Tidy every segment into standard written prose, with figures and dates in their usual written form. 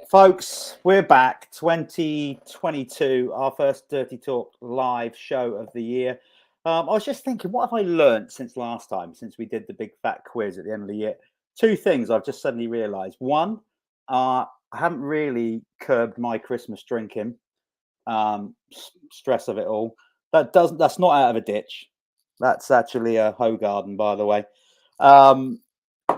Folks, we're back. 2022, our first Dirty Talk live show of the year. I was just thinking, what have I learned since last time, since we did the big fat quiz at the end of the year? Two things I've just suddenly realised. One, I haven't really curbed my Christmas drinking, stress of it all. That's not out of a ditch. That's actually a hoe garden, by the way.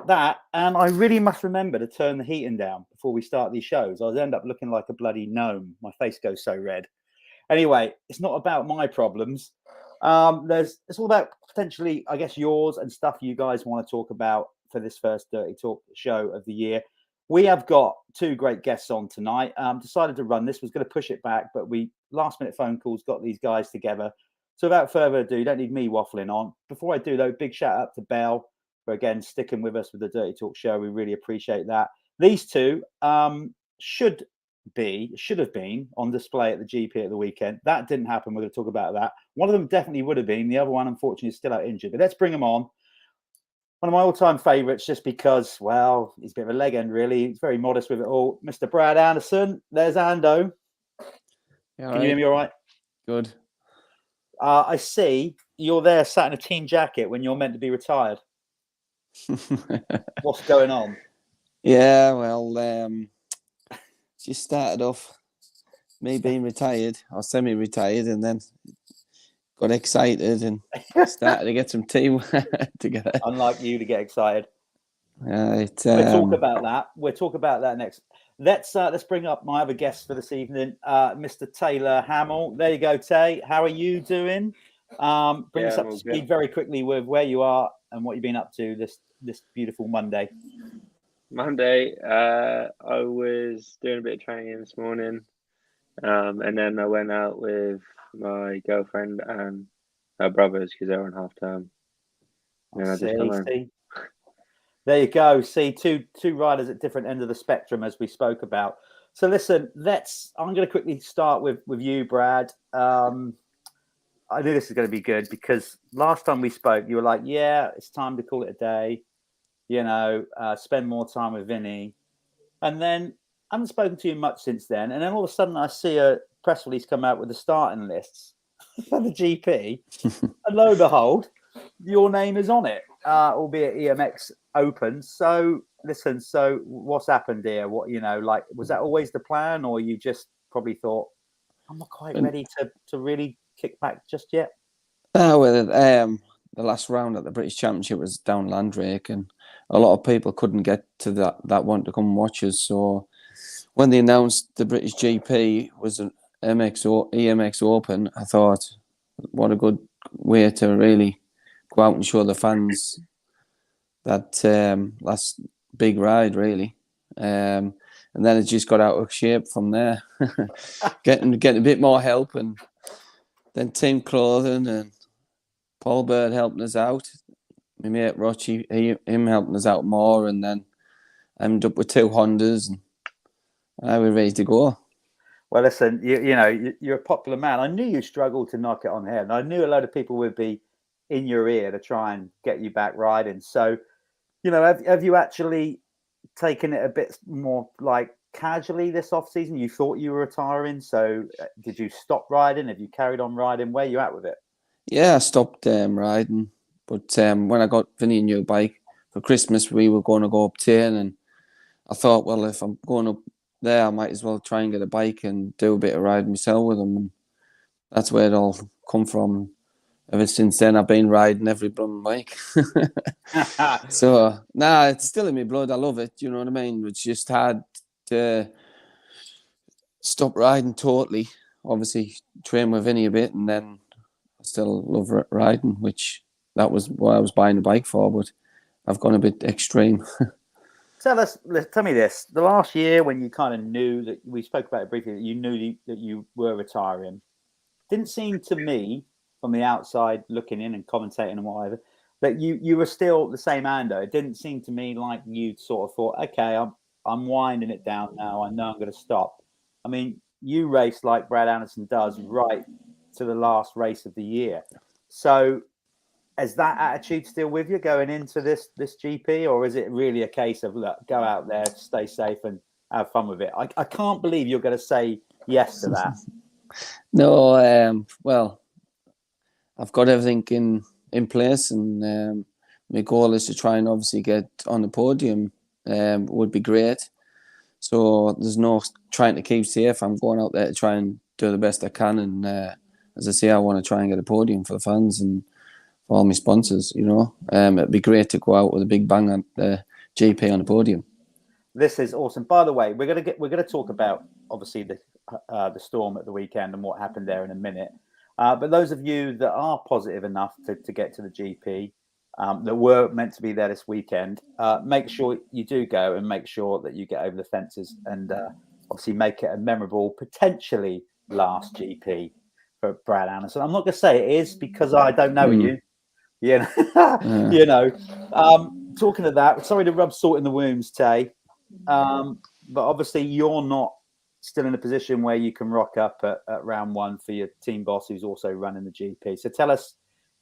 That, and I really must remember to turn the heating down before we start these shows. I'll end up looking like a bloody gnome. My face goes so red. Anyway, it's not about my problems. It's all about potentially, I guess, yours and stuff you guys want to talk about for this first Dirty Talk show of the year. We have got two great guests on tonight. Decided to run this, was going to push it back, but we last minute phone calls got these guys together. So without further ado, you don't need me waffling on. Before I do though, big shout out to Bell for again sticking with us with the Dirty Talk show. We really appreciate that. These two should have been on display at the GP at the weekend. That didn't happen. We're going to talk about that. One of them definitely would have been. The other one, unfortunately, is still out injured. But let's bring him on. One of my all-time favourites, just because, well, he's a bit of a legend, really. He's very modest with it all. Mr. Brad Anderson. There's Ando. Yeah, Can you hear me all right? Good. I see you're there sat in a team jacket when you're meant to be retired. What's going on? Yeah, well, just started off me being retired or semi-retired, and then got excited and started to get some team together. Unlike you to get excited. We'll talk about that. We'll talk about that next. Let's bring up my other guest for this evening, Mr. Taylor Hammal. There you go, Tay. How are you doing? Bring us up to speed very quickly with where you are and what you've been up to this beautiful Monday. Monday, I was doing a bit of training this morning, and then I went out with my girlfriend and her brothers because they were on half term. And I just come home. There you go. See, two riders at different ends of the spectrum, as we spoke about. So listen, I'm going to quickly start with you, Brad. I knew this is going to be good because last time we spoke, you were like, yeah, it's time to call it a day. You know, spend more time with Vinnie. And then I haven't spoken to you much since then. And then all of a sudden I see a press release come out with the starting lists for the GP. And lo and behold, your name is on it, albeit EMX Open. So listen, what's happened here? What, was that always the plan, or you just probably thought, I'm not quite ready to really kick back just yet? The last round at the British Championship was down Landrake, and a lot of people couldn't get to that one to come and watch us. So when they announced the British GP was an EMX Open, I thought, what a good way to really go out and show the fans that last big ride, really. And then it just got out of shape from there. getting a bit more help, and then team clothing and Paul Bird helping us out. My mate Rochi, him helping us out more, and then I ended up with 2 Hondas, and I was ready to go. Well, listen, you're a popular man. I knew you struggled to knock it on the head, and I knew a load of people would be in your ear to try and get you back riding. So, have you actually taken it a bit more like casually this off season? You thought you were retiring, so did you stop riding? Have you carried on riding? Where are you at with it? Yeah, I stopped riding, but when I got Vinnie a new bike for Christmas, we were going to go up 10, and I thought, well, if I'm going up there, I might as well try and get a bike and do a bit of riding myself with them, and that's where it all come from. Ever since then, I've been riding every blooming bike. So, it's still in my blood. I love it. You know what I mean? It's just hard to stop riding totally. Obviously, train with Vinnie a bit, and then I still love riding, which that was what I was buying the bike for, but I've gone a bit extreme. Tell me this. The last year when you kind of knew that, we spoke about it briefly, that you knew that you were retiring, didn't seem to me, from the outside looking in and commentating and whatever, that you were still the same Ando. It didn't seem to me like you sort of thought, okay, I'm winding it down now. I know I'm going to stop. I mean, you race like Brad Anderson does right to the last race of the year. So is that attitude still with you going into this GP, or is it really a case of, look, go out there, stay safe, and have fun with it. I can't believe you're going to say yes to that. No, well, I've got everything in place, and my goal is to try and obviously get on the podium. Would be great. So there's no trying to keep safe. I'm going out there to try and do the best I can, and as I say, I want to try and get a podium for the fans and for all my sponsors. It'd be great to go out with a big bang at the GP on the podium. This is awesome. By the way, we're gonna talk about obviously the storm at the weekend and what happened there in a minute. But those of you that are positive enough to get to the GP, that were meant to be there this weekend, make sure you do go, and make sure that you get over the fences, and obviously make it a memorable, potentially last GP for Brad Anderson. I'm not going to say it is because I don't know you. Talking of that, sorry to rub salt in the wounds, Tay, but obviously you're not still in a position where you can rock up at round one for your team boss, who's also running the GP. So tell us,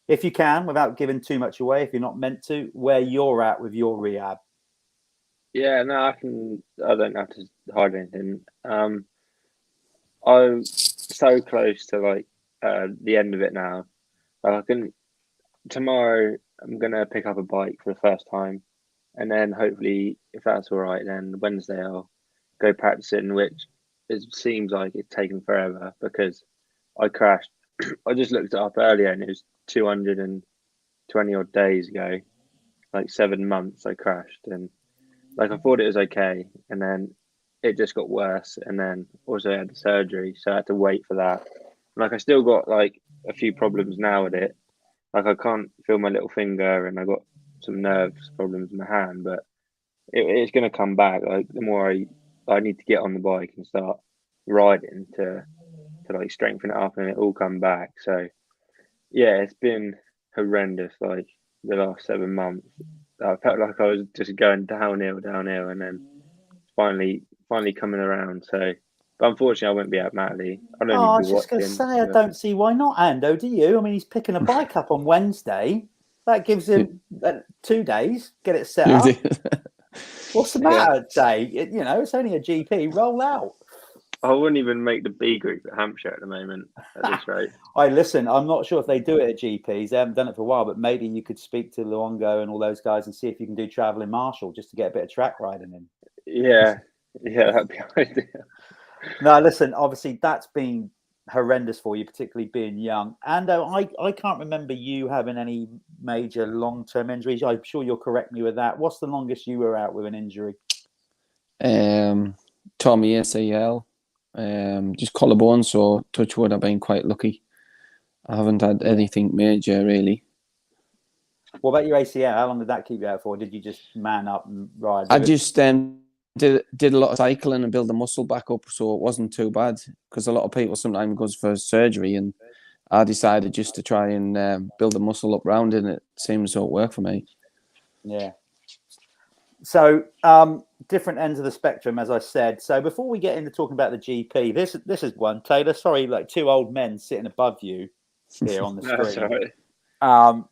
if you can, without giving too much away, if you're not meant to, where you're at with your rehab. Yeah, no, I don't have to hide anything. I'm so close to the end of it now. Tomorrow I'm gonna pick up a bike for the first time, and then hopefully, if that's all right, then Wednesday I'll go practicing, which it seems like it's taken forever because I crashed. I just looked it up earlier, and it was 220 odd days ago, 7 months I crashed, and I thought it was okay, and then it just got worse, and then also I had the surgery, so I had to wait for that. I still got a few problems now with it. I can't feel my little finger, and I got some nerves problems in my hand, but it's going to come back. The more I need to get on the bike and start riding to strengthen it up, and it all come back. So yeah, it's been horrendous. The last 7 months, I felt like I was just going downhill, and then finally coming around. So, but unfortunately, I won't be at Matterley. I was just going to say, I don't see why not, Ando. Do you? I mean, he's picking a bike up on Wednesday. That gives him 2 days. Get it set up. What's the matter, Tay? It's only a GP. Roll out. I wouldn't even make the B group at Hampshire at the moment at this rate. Listen, I'm not sure if they do it at GPs. They haven't done it for a while, but maybe you could speak to Luongo and all those guys and see if you can do traveling Marshall just to get a bit of track riding in. Yeah, that'd be ideal. No, listen, obviously that's been horrendous for you, particularly being young. And I can't remember you having any major long-term injuries. I'm sure you'll correct me with that. What's the longest you were out with an injury? Tommy ACL. Just collarbone, so touch wood, I've been quite lucky. I haven't had anything major really. What about your ACL? How long did that keep you out for? Did you just man up and ride? I just did a lot of cycling and build the muscle back up, so it wasn't too bad, because a lot of people sometimes goes for surgery, and I decided just to try and build the muscle up round it, and it seems to work for me. Yeah. So different ends of the spectrum, as I said. So before we get into talking about the GP, this is one, Taylor. Sorry, 2 old men sitting above you here on the screen,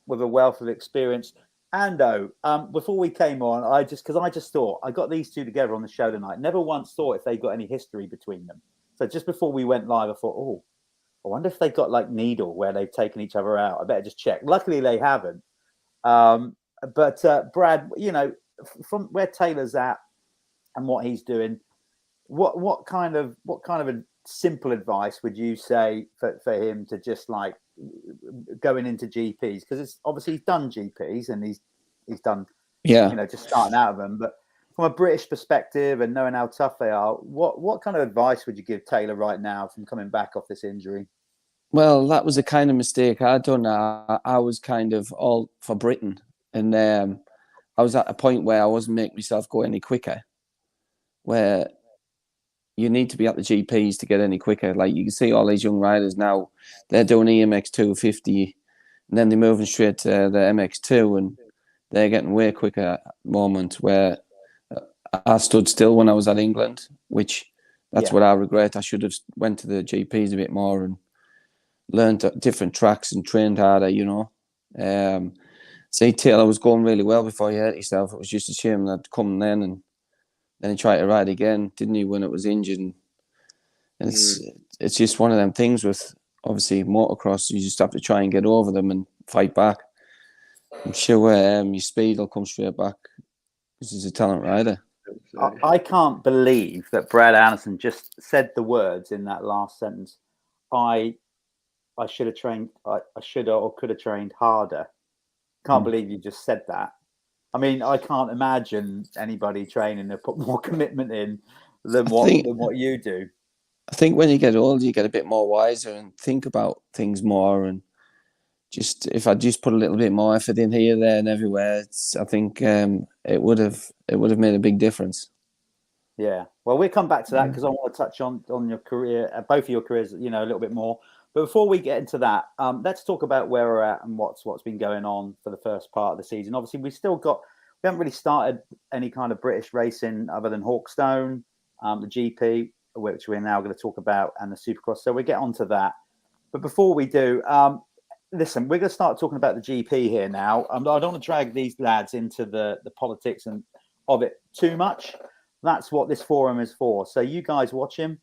with a wealth of experience. Ando, before we came on, I just thought I got these two together on the show tonight. Never once thought if they got any history between them. So just before we went live, I thought, I wonder if they got Needle, where they've taken each other out. I better just check. Luckily, they haven't. But Brad, from where Taylor's at and what he's doing, what kind of a simple advice would you say for him to just going into GPs? Because it's obviously he's done GPs and he's done just starting out of them. But from a British perspective and knowing how tough they are, what kind of advice would you give Taylor right now from coming back off this injury? Well, that was a kind of mistake I'd done. I was kind of all for Britain, and I was at a point where I wasn't making myself go any quicker, where you need to be at the GPs to get any quicker. You can see all these young riders now, they're doing EMX 250, and then they're moving straight to the MX2, and they're getting way quicker at the moment, where I stood still when I was at England, which that's what I regret. I should have went to the GPs a bit more and learned different tracks and trained harder, See, Taylor was going really well before you hurt yourself. It was just a shame that come then, and and he tried to ride again, didn't he, when it was injured? And it's just one of them things with obviously motocross. You just have to try and get over them and fight back. I'm sure your speed will come straight back because he's a talent rider. I can't believe that Brad Anderson just said the words in that last sentence. I should have trained. I should have or could have trained harder. Can't believe you just said that. I mean, I can't imagine anybody training to put more commitment in than what you do. I think when you get older, you get a bit more wiser and think about things more. And just if I just put a little bit more effort in here, there, and everywhere, I think it would have made a big difference. Yeah. Well, we'll come back to that because I want to touch on your career, both of your careers, a little bit more. But before we get into that, let's talk about where we're at and what's been going on for the first part of the season. Obviously, we haven't really started any kind of British racing other than Hawkstone, the GP, which we're now going to talk about, and the Supercross. So we'll get on to that. But before we do, listen, we're going to start talking about the GP here now. I don't want to drag these lads into the politics of it too much. That's what this forum is for. So you guys watch him.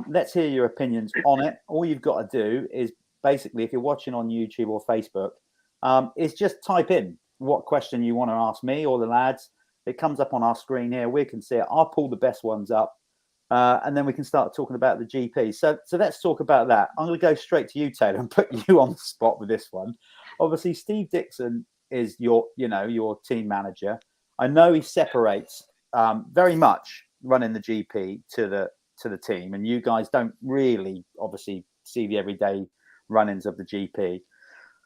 Let's hear your opinions on it. All you've got to do is basically, if you're watching on YouTube or Facebook, is just type in what question you want to ask me or the lads. It comes up on our screen here. We can see it. I'll pull the best ones up. And then we can start talking about the GP. So let's talk about that. I'm going to go straight to you, Taylor, and put you on the spot with this one. Obviously, Steve Dixon is your team manager. I know he separates very much running the GP to the team, and you guys don't really obviously see the everyday run-ins of the GP.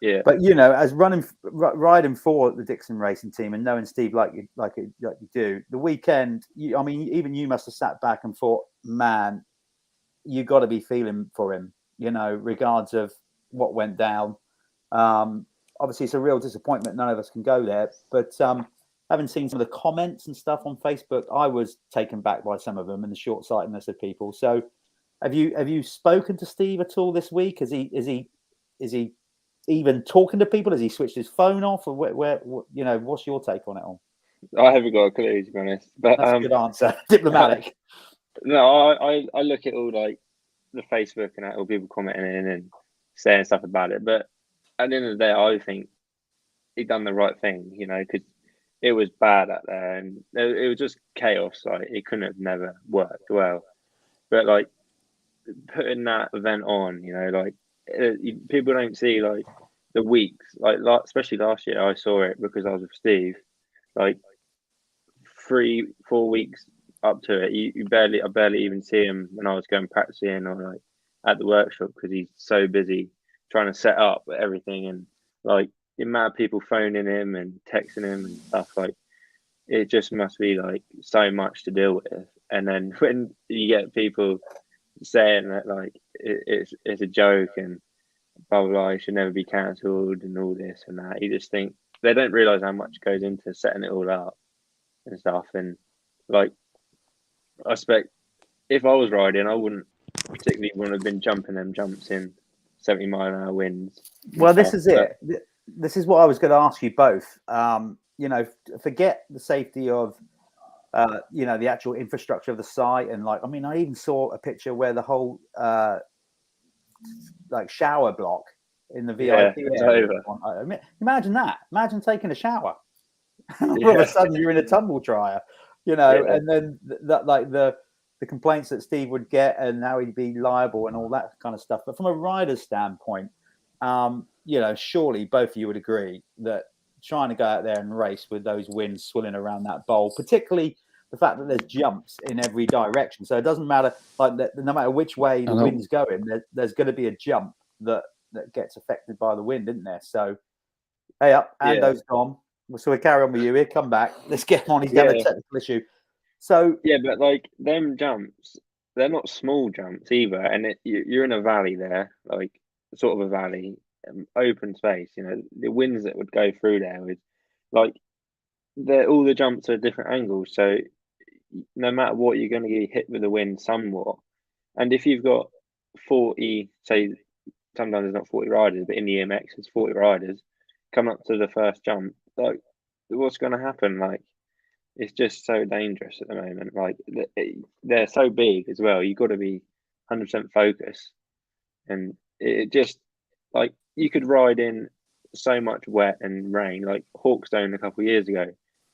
Yeah. But as riding for the Dixon Racing team and knowing Steve like you do, the weekend, even you must have sat back and thought, man, you got to be feeling for him, regards of what went down. Obviously, it's a real disappointment. None of us can go there, but having seen some of the comments and stuff on Facebook, I was taken back by some of them and the short-sightedness of people. So, have you spoken to Steve at all this week? Is he even talking to people? Has he switched his phone off, or where what's your take on it all? I haven't got a clue, to be honest. But that's a good answer. Diplomatic. No, I look at all like the Facebook and all people commenting in and saying stuff about it. But at the end of the day, I think he done the right thing, because it was bad out there and it was just chaos. Like it couldn't have never worked well. But like putting that event on, people don't see like the weeks, like especially last year. I saw it because I was with Steve. Like 3-4 weeks up to it, I barely even see him when I was going practicing or like at the workshop because he's so busy trying to set up everything, and like the amount of people phoning him and texting him and stuff, like it just must be like so much to deal with. And then when you get people saying that like it's a joke and blah blah blah, it should never be cancelled and all this and that, you just think they don't realise how much goes into setting it all up and stuff. And like I expect if I was riding, I wouldn't particularly want to have been jumping them jumps in 70-mile-an-hour winds. Well, this is it. This is what I was going to ask you both. Forget the safety of the actual infrastructure of the site, and I even saw a picture where the whole shower block in the VIP area. Imagine that. Imagine taking a shower. All of a sudden, you're in a tumble dryer, and then the complaints that Steve would get and how he'd be liable and all that kind of stuff. But from a rider's standpoint, surely both of you would agree that trying to go out there and race with those winds swilling around that bowl, particularly the fact that there's jumps in every direction. So it doesn't matter, no matter which way the wind's going, there's going to be a jump that gets affected by the wind, isn't there? So, hey up, Ando's gone. So we carry on with you here. Come back. Let's get on. He's got a technical issue. So but like them jumps, they're not small jumps either, and you're in a valley there, like sort of a valley, open space. The winds that would go through there is like all the jumps are different angles, so no matter what, you're going to get hit with the wind somewhat. And if you've got 40, say sometimes there's not 40 riders, but in the EMX there's 40 riders come up to the first jump, like what's going to happen? Like it's just so dangerous at the moment. Like they're so big as well. You've got to be 100% focused, and it just like you could ride in so much wet and rain. Like Hawkstone a couple of years ago,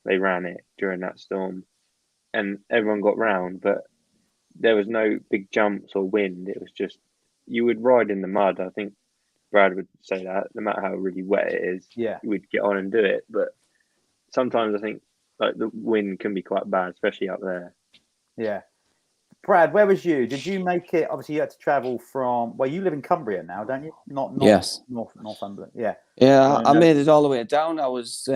they ran it during that storm, and everyone got round, but there was no big jumps or wind. It was just you would ride in the mud. I think Brad would say that no matter how really wet it is, Yeah. you would get on and do it. But sometimes I think like the wind can be quite bad, especially up there. Yeah. Brad, where was you? Did you make it? Obviously, you had to travel from. Well, you live in Cumbria now, don't you? Not Yes. Northumberland. Yeah. Yeah, I made it all the way down. I was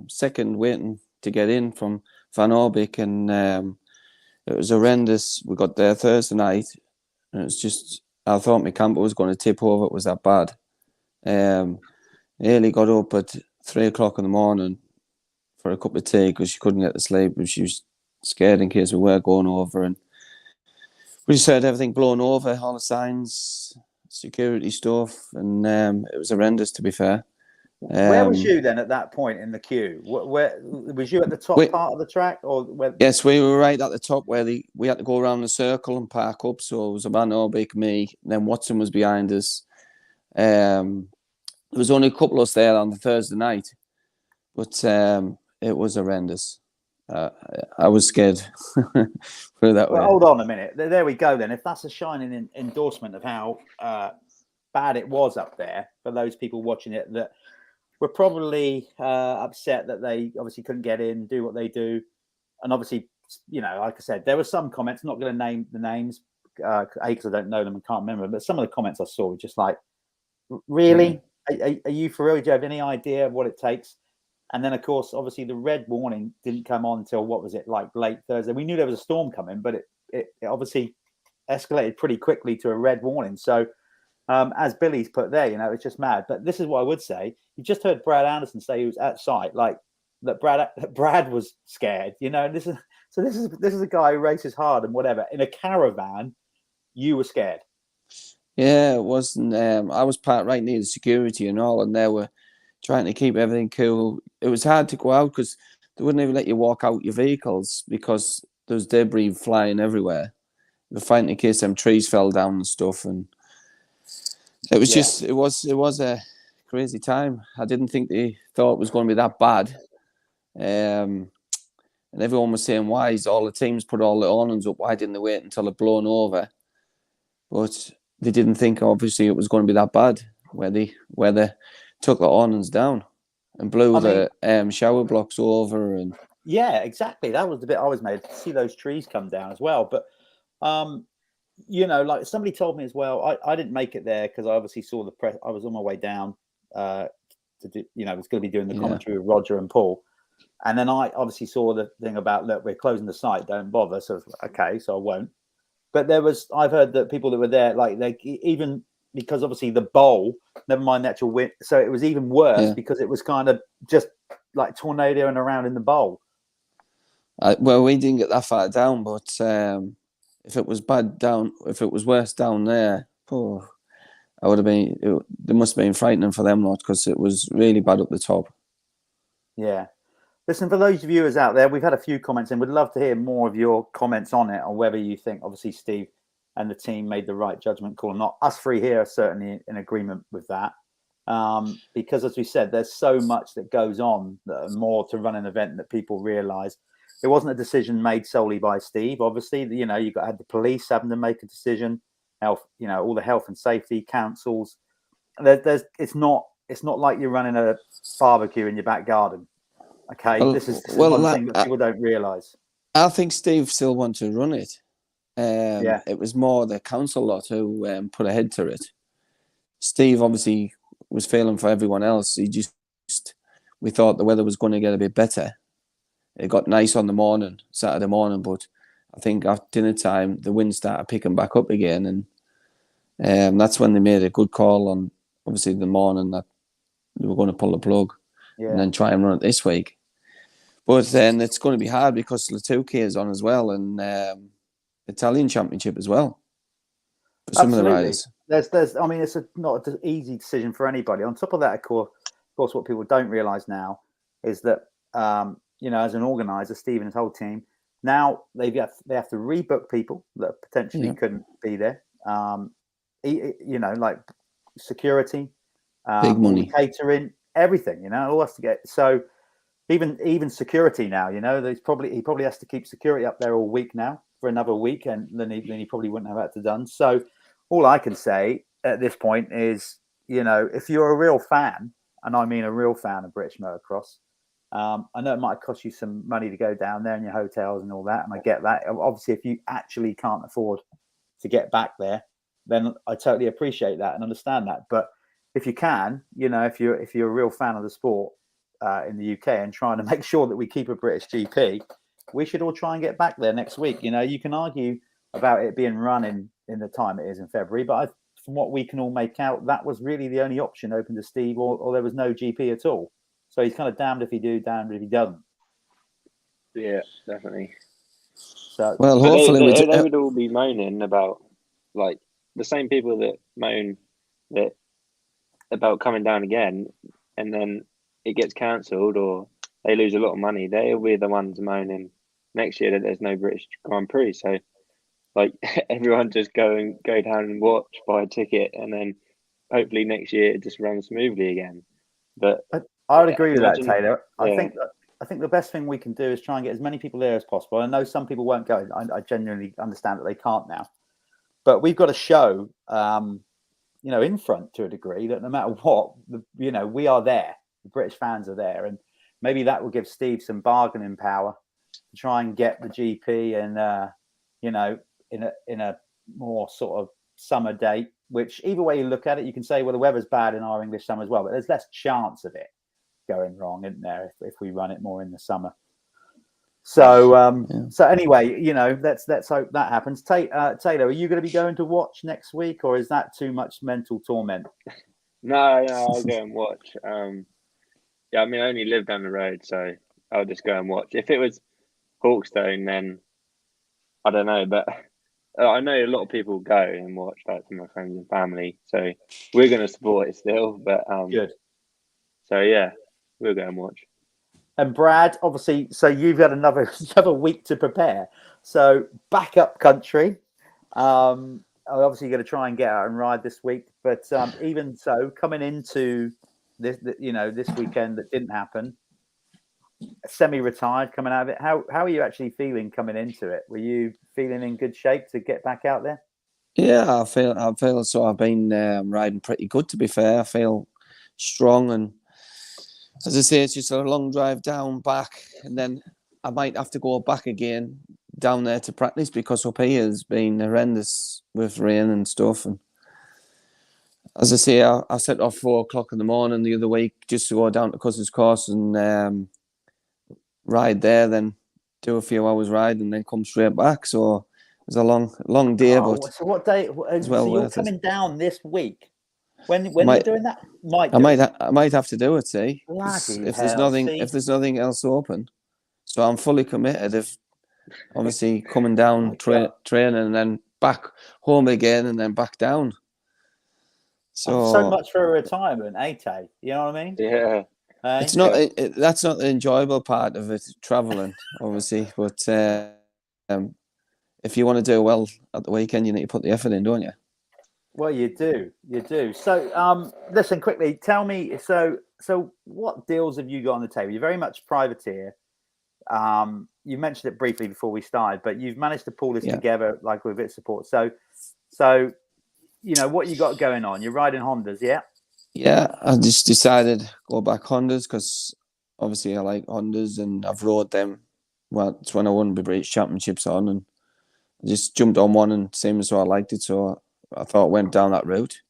second waiting to get in from Van Orbeek, and it was horrendous. We got there Thursday night, and it was just, I thought my camper was going to tip over. It was that bad. Ailey got up at 3 o'clock in the morning for a cup of tea because she couldn't get to sleep, and she was scared in case we were going over. And we just had everything blown over, all the signs, security stuff, and it was horrendous, to be fair. Where was you then at that point in the queue? Where was you at the top part of the track, or where? Yes, we were right at the top where we had to go around the circle and park up. So it was Van Orbeek, me, and then Watson was behind us. There was only a couple of us there on the Thursday night, but it was horrendous. I was scared. Put it that way. Hold on a minute. There we go then. If that's a shining endorsement of how bad it was up there for those people watching it, that were probably upset that they obviously couldn't get in, do what they do. And obviously, you know, like I said, there were some comments, not going to name the names, because I don't know them and can't remember, but some of the comments I saw were just like, really? Are you for real? Do you have any idea of what it takes? And then, of course, obviously the red warning didn't come on until, what was it, like late Thursday? We knew there was a storm coming, but it obviously escalated pretty quickly to a red warning. So, as Billy's put there, you know, it's just mad. But this is what I would say. You just heard Brad Anderson say he was at site, like that Brad was scared, you know. And this is a guy who races hard and whatever. In a caravan, you were scared. Yeah, it wasn't. I was parked right near the security and all, and they were trying to keep everything cool. It was hard to go out because they wouldn't even let you walk out your vehicles because there was debris flying everywhere. They were fighting in case them trees fell down and stuff, and it was just it was a crazy time. I didn't think they thought it was going to be that bad. And everyone was saying, why is all the teams put all the awnings up? Why didn't they wait until they're blown over? But they didn't think, obviously, it was going to be that bad where they took the awnings down and blew the shower blocks over. And yeah, exactly. That was the bit I was made to see those trees come down as well. But you know, like somebody told me as well, I didn't make it there because I obviously saw the press. I was on my way down to do, you know, I was going to be doing the commentary with Roger and Paul. And then I obviously saw the thing about, look, we're closing the site, don't bother. So, okay, so I won't. But I've heard that people that were there, like they even, because obviously the bowl, never mind the actual wind. So it was even worse because it was kind of just like tornadoing around in the bowl. Well, we didn't get that far down, but if it was bad down, if it was worse down there, I would have been. It must have been frightening for them lot because it was really bad up the top. Yeah. Listen, for those viewers out there, we've had a few comments and we'd love to hear more of your comments on it, on whether you think, obviously, Steve and the team made the right judgment call or not. Us three here are certainly in agreement with that. Because, as we said, there's so much that goes on more to run an event that people realise. It wasn't a decision made solely by Steve. Obviously, you know, you had the police having to make a decision, health, you know, all the health and safety councils. It's not like you're running a barbecue in your back garden. Okay, this is one thing that people don't realise. I think Steve still wanted to run it. It was more the council lot who put a head to it. Steve obviously was failing for everyone else. We thought the weather was going to get a bit better. It got nice on the morning, Saturday morning, but I think after dinner time, the wind started picking back up again. And that's when they made a good call on, obviously, the morning that they were going to pull the plug and then try and run it this week. But then it's going to be hard because Latuke is on as well and Italian Championship as well. For some of the riders. I mean, it's not an easy decision for anybody. On top of that, of course, what people don't realise now is that as an organizer, Steve and his whole team, now they have to rebook people that potentially couldn't be there. Like security, Big all money. the catering, everything. All has to get so. Even security now, he probably has to keep security up there all week now for another week, and then he probably wouldn't have that to done. So all I can say at this point is, if you're a real fan, and I mean a real fan of British motocross, I know it might cost you some money to go down there and your hotels and all that, and I get that. Obviously, if you actually can't afford to get back there, then I totally appreciate that and understand that. But if you can, if you're a real fan of the sport, in the UK and trying to make sure that we keep a British GP, we should all try and get back there next week. You can argue about it being run in the time it is in February, but from what we can all make out, that was really the only option open to Steve, or there was no GP at all. So he's kind of damned if he do, damned if he doesn't. Yeah, definitely. So, well, hopefully they would all be moaning about, like, the same people that moan that about coming down again, and then it gets cancelled or they lose a lot of money. They'll be the ones moaning next year that there's no British Grand Prix. So, like, everyone just go down and watch, buy a ticket, and then hopefully next year it just runs smoothly again. But I would agree with that, Taylor. Yeah. I think the best thing we can do is try and get as many people there as possible. I know some people won't go. I genuinely understand that they can't now, but we've got to show, in front to a degree that no matter what, we are there. The British fans are there, and maybe that will give Steve some bargaining power to try and get the GP and in a more sort of summer date. Which either way you look at it, you can say, well, the weather's bad in our English summer as well, but there's less chance of it going wrong, isn't there, if we run it more in the summer? So so anyway, let's hope that happens. Taylor, are you going to be going to watch next week, or is that too much mental torment? No, I'll go and watch. Yeah, I mean, I only live down the road, so I'll just go and watch. If it was Hawkstone, then I don't know, but I know a lot of people go and watch, like, from my friends and family. So we're going to support it still, but Good. So yeah, we'll go and watch. And Brad, obviously, so you've got another week to prepare. So backup country. I'm obviously going to try and get out and ride this week, but even so, coming into this weekend that didn't happen, semi-retired coming out of it. How are you actually feeling coming into it? Were you feeling in good shape to get back out there? Yeah, I feel so. I've been riding pretty good, to be fair. I feel strong, and as I say, it's just a long drive down, back, and then I might have to go back again down there to practice because up here has been horrendous with rain and stuff. And as I say, I set off 4:00 in the morning the other week just to go down to Cousins Course and ride there, then do a few hours ride, and then come straight back. So it was a long day, but so what day? So you're coming down this week? When you're doing that? I might have to do it. See, if there's nothing else open, so I'm fully committed. If obviously coming down, training, and then back home again, and then back down. So much for a retirement, Tay? You know what I mean? Yeah. It's not. That's not the enjoyable part of it, traveling, obviously. But if you want to do well at the weekend, you need to put the effort in, don't you? Well, you do. So, listen, quickly, tell me. So, what deals have you got on the table? You're very much privateer. You mentioned it briefly before we started, but you've managed to pull this together, like, with its support. So, what you got going on? You're riding Hondas, yeah? Yeah, I just decided go back Hondas because obviously I like Hondas and I've rode them. Well, it's when I won the British Championships on, and I just jumped on one and same as I liked it, so I thought I went down that route.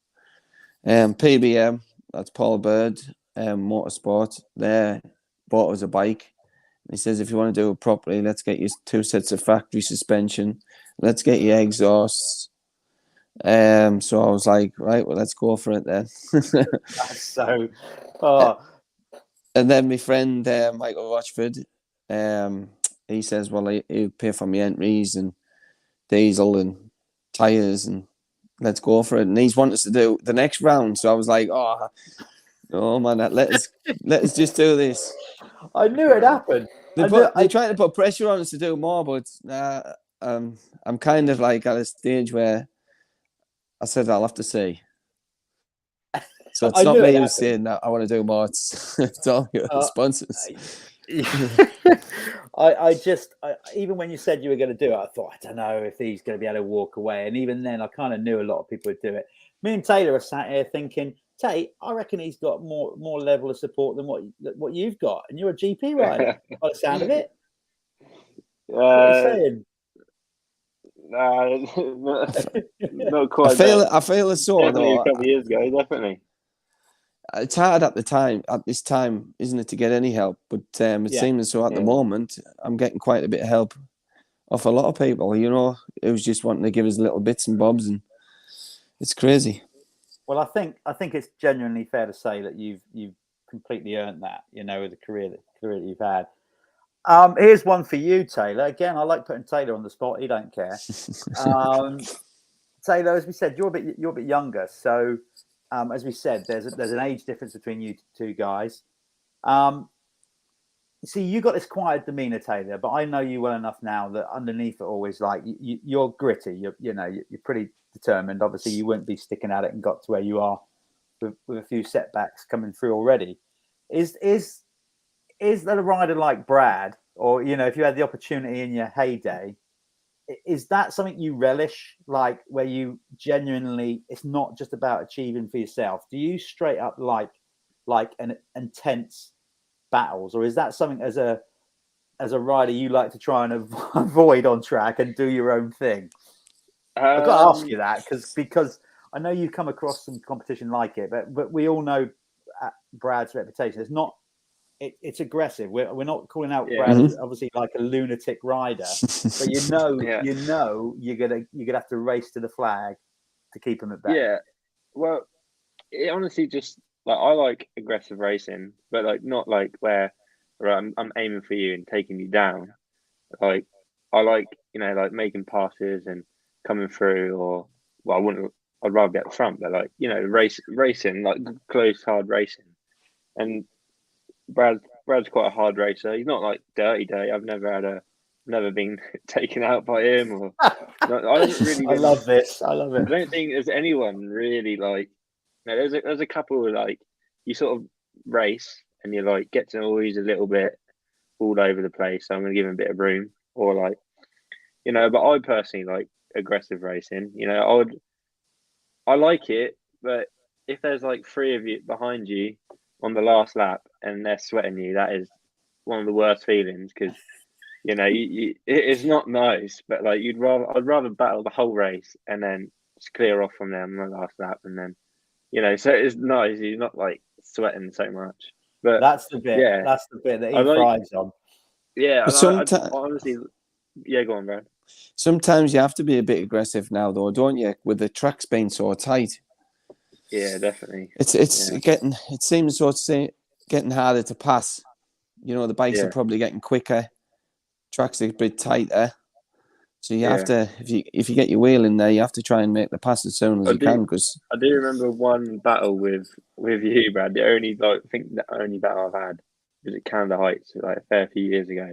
PBM, that's Paul Bird, Motorsport. There, bought us a bike. He says, if you want to do it properly, let's get you 2 sets of factory suspension. Let's get you exhausts. So I was like, right, well, let's go for it then. And then my friend Michael Rochford, he says, well, he'll pay for my entries and diesel and tyres, and let's go for it. And he's wanted us to do the next round, so I was like, oh man, let us just do this. I knew it happened. They're trying to put pressure on us to do more, but I'm kind of like at a stage where I said I'll have to see. So it's not me who's saying that I want to do more. It's all your sponsors. Even when you said you were going to do it, I thought, I don't know if he's going to be able to walk away. And even then, I kind of knew a lot of people would do it. Me and Taylor are sat here thinking, Tate, I reckon he's got more level of support than what you've got, and you're a GP rider by the sound of it. What are you saying? Nah, not quite. I feel it's so. Definitely a couple of years ago, definitely. It's hard at this time, isn't it, to get any help? But it seems so at the moment, I'm getting quite a bit of help off a lot of people, you know, who's just wanting to give us little bits and bobs, and it's crazy. Well, I think it's genuinely fair to say that you've completely earned that, you know, with the career that you've had. Here's one for you, Taylor. Again, I like putting Taylor on the spot. He don't care. Taylor, as we said, you're a bit younger, so as we said, there's an age difference between you two guys. See, you got this quiet demeanor, Taylor, but I know you well enough now that underneath it always, like, you're gritty. You're pretty determined. Obviously, you wouldn't be sticking at it and got to where you are with a few setbacks coming through already. Is that a rider like Brad, or, you know, if you had the opportunity in your heyday, is that something you relish, like where you genuinely, it's not just about achieving for yourself? Do you straight up like an intense battles, or is that something as a rider you like to try and avoid on track and do your own thing? I've got to ask you that because I know you come across some competition like it, but we all know Brad's reputation. It's not. It's aggressive. We're not calling out Brad as obviously like a lunatic rider, but you know you're gonna have to race to the flag to keep him at bay. Yeah, well, it honestly just like, I like aggressive racing, but like not like where I'm aiming for you and taking you down. Like, I like, you know, like making passes and coming through, or I'd rather be at the front, but like, you know, racing like close, hard racing. And Brad's quite a hard racer. He's not like dirty. I've never been taken out by him, or I don't really. I love this. I love it. I don't think there's anyone really like. You know, there's a couple of, like, you sort of race and you like get to know he's a little bit all over the place, so I'm going to give him a bit of room, or like, you know. But I personally like aggressive racing. You know, I like it, but if there's like three of you behind you on the last lap and they're sweating you, that is one of the worst feelings, because, you know, it's not nice. But like, I'd rather battle the whole race and then just clear off from them on the last lap, and then, you know, so it's nice. He's not like sweating so much. But that's the bit. Yeah, that's the bit that he thrives on. Yeah, sometimes, honestly, yeah, go on, Brad. Sometimes you have to be a bit aggressive now, though, don't you? With the tracks being so tight. Yeah, definitely. It's getting. It seems so to getting harder to pass. You know, the bikes are probably getting quicker. Tracks are a bit tighter. So you have to, if you get your wheel in there, you have to try and make the pass as soon as you can. Because I do remember one battle with you, Brad. I think the only battle I've had was at Canada Heights, like a fair few years ago,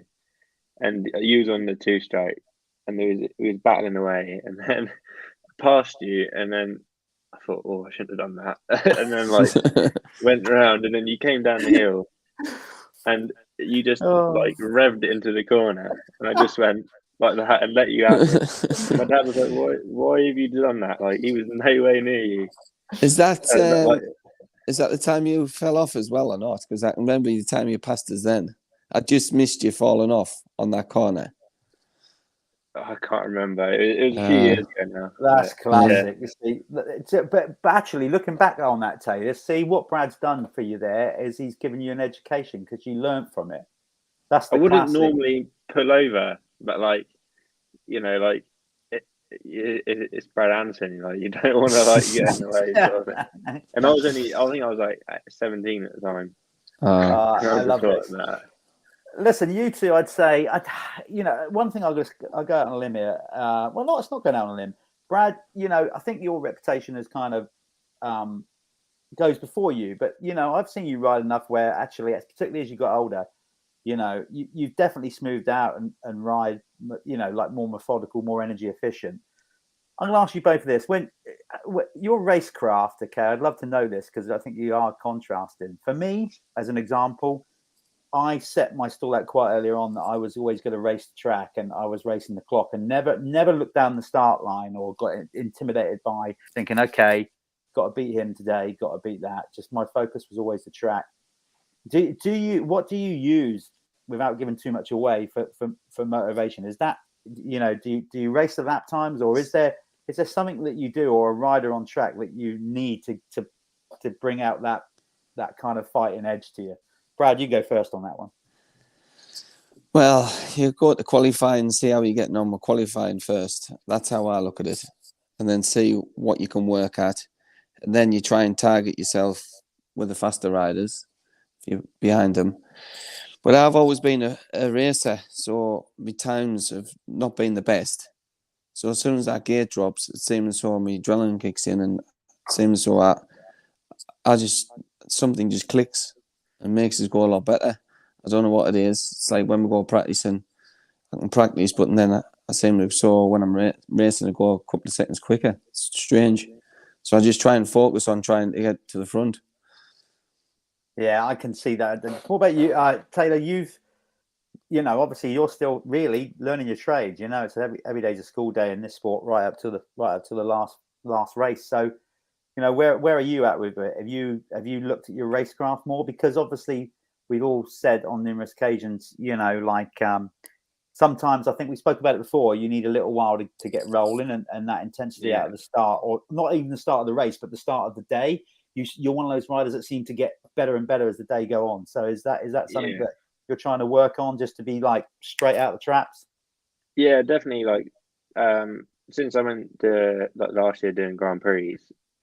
and you was on the 2-stroke, and we was battling away, and then I passed you, and then I thought, oh, I shouldn't have done that, and then like went around, and then you came down the hill, and you just like revved it into the corner, and I just went like that and let you out. My dad was like, why have you done that? Like, he was no way near you. Is that is that the time you fell off as well or not? Because I remember the time you passed us then. I just missed you falling off on that corner. I can't remember. It was a few years ago now. That's classic. You see, but actually, looking back on that, Taylor, see what Brad's done for you there is he's given you an education because you learned from it. That's the I wouldn't classic. normally pull over, but like, you know, like it's Brad Anderson. Like, you don't want to like get in the way. Sort of thing. And I think I was like 17 at the time. I love it. Listen, you two, I'd say, you know, one thing I'll go out on a limb here. Well, no, it's not going out on a limb. Brad, you know, I think your reputation is kind of goes before you. But, you know, I've seen you ride enough where actually, particularly as you got older, you've definitely smoothed out and ride, like more methodical, more energy efficient. I'm going to ask you both of this. When your racecraft, okay, I'd love to know this because I think you are contrasting. For me, as an example, I set my stall out quite earlier on that I was always going to race the track and I was racing the clock and never looked down the start line or got intimidated by thinking, okay, got to beat him today, got to beat that. Just my focus was always the track. What do you use without giving too much away for motivation? Is that, do you race the lap times, or is there something that you do or a rider on track that you need to bring out that kind of fighting edge to you? Brad, you go first on that one. Well, you go to qualify and see how you're getting on with qualifying first. That's how I look at it. And then see what you can work at. And then you try and target yourself with the faster riders if you're behind them. But I've always been a racer, so my times have not been the best. So as soon as that gear drops, it seems as though my adrenaline kicks in, and it seems as though something just clicks and makes us go a lot better. I don't know what it is. It's like when we go practicing, I can practice, but then I seem to, so when I'm racing, I go a couple of seconds quicker. It's strange. So I just try and focus on trying to get to the front. Yeah, I can see that. What about you, Taylor? You've, obviously you're still really learning your trade. It's every day's a school day in this sport, right up to the last race. So, where are you at with it? Have you looked at your racecraft more? Because obviously we've all said on numerous occasions, sometimes I think we spoke about it before. You need a little while to get rolling, and that intensity out of the start, or not even the start of the race, but the start of the day. You're one of those riders that seem to get better and better as the day go on. So is that something that you're trying to work on, just to be like straight out the traps? Yeah, definitely. Like, since I went to last year doing Grand Prix,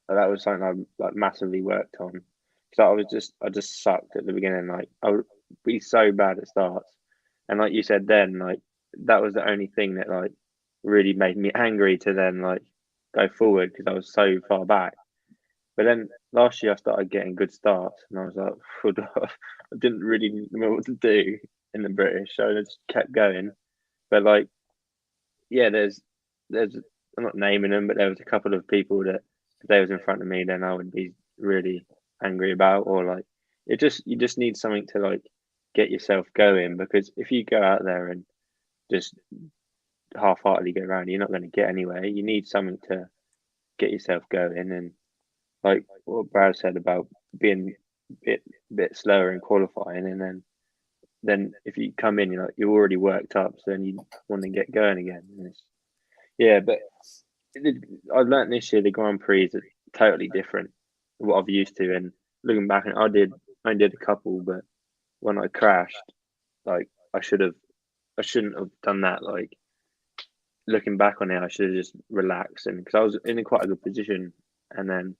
that was something I massively worked on. Because I just sucked at the beginning. Like, I would be so bad at starts, and like you said, then that was the only thing that really made me angry to then go forward, because I was so far back. But then last year I started getting good starts, and I was like, I didn't really know what to do in the British, so I just kept going. But there's I'm not naming them, but there was a couple of people that if they was in front of me, then I would be really angry about, or you just need something to get yourself going, because if you go out there and just half-heartedly go around, you're not going to get anywhere. You need something to get yourself going, and like what Brad said about being a bit slower in qualifying, and then if you come in, you're already worked up, so then you want to get going again. But I've learned this year the Grand Prix is totally different to what I've used to. And looking back, I only did a couple, but when I crashed, I shouldn't have done that. Looking back on it, I should have just relaxed, and because I was in quite a good position, and then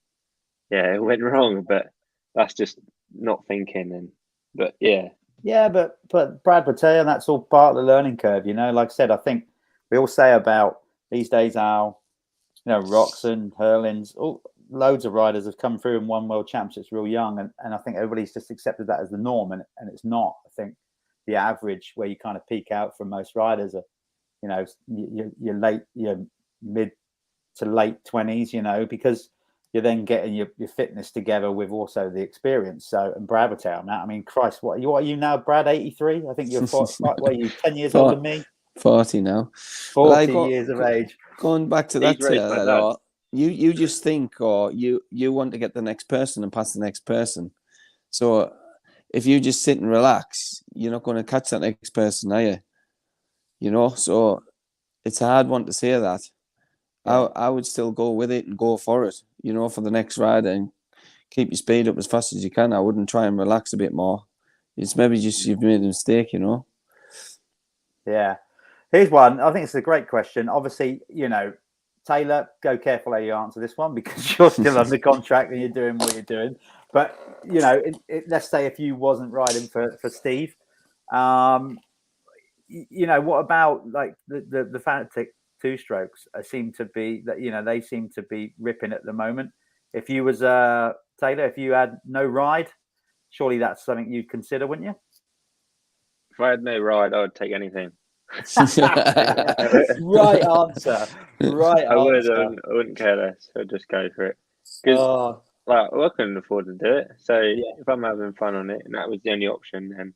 it went wrong. But that's just not thinking. But Brad would tell you that's all part of the learning curve. Like I said, I think we all say about these days how Roxon, Hurlins, loads of riders have come through and won world championships real young, and I think everybody's just accepted that as the norm, and it's not. I think the average where you kind of peak out from most riders are your mid to late 20s, because you're then getting your fitness together with also the experience. So, and Brad would tell that. I mean, Christ, what are you now, Brad? 83? I think you're what are you, 10 years older than me? 40 now. 40 years of age. Going back to that, you just think, or you want to get the next person and pass the next person. So if you just sit and relax, you're not going to catch that next person, are you? So it's a hard one to say that. Yeah. I would still go with it and go for it, for the next ride, and keep your speed up as fast as you can. I wouldn't try and relax a bit more. It's maybe just you've made a mistake, Yeah. Here's one. I think it's a great question. Obviously, Taylor, go careful how you answer this one, because you're still under contract and you're doing what you're doing. But, let's say if you wasn't riding for Steve, what about the Fanatic two strokes seem to be that they seem to be ripping at the moment. If you was Taylor, if you had no ride, surely that's something you'd consider, wouldn't you? If I had no ride, I would take anything. Right answer. Right I would. answer. I wouldn't care less. I'd just go for it. Because Oh, I couldn't afford to do it. So yeah. if I'm having fun on it and that was the only option, then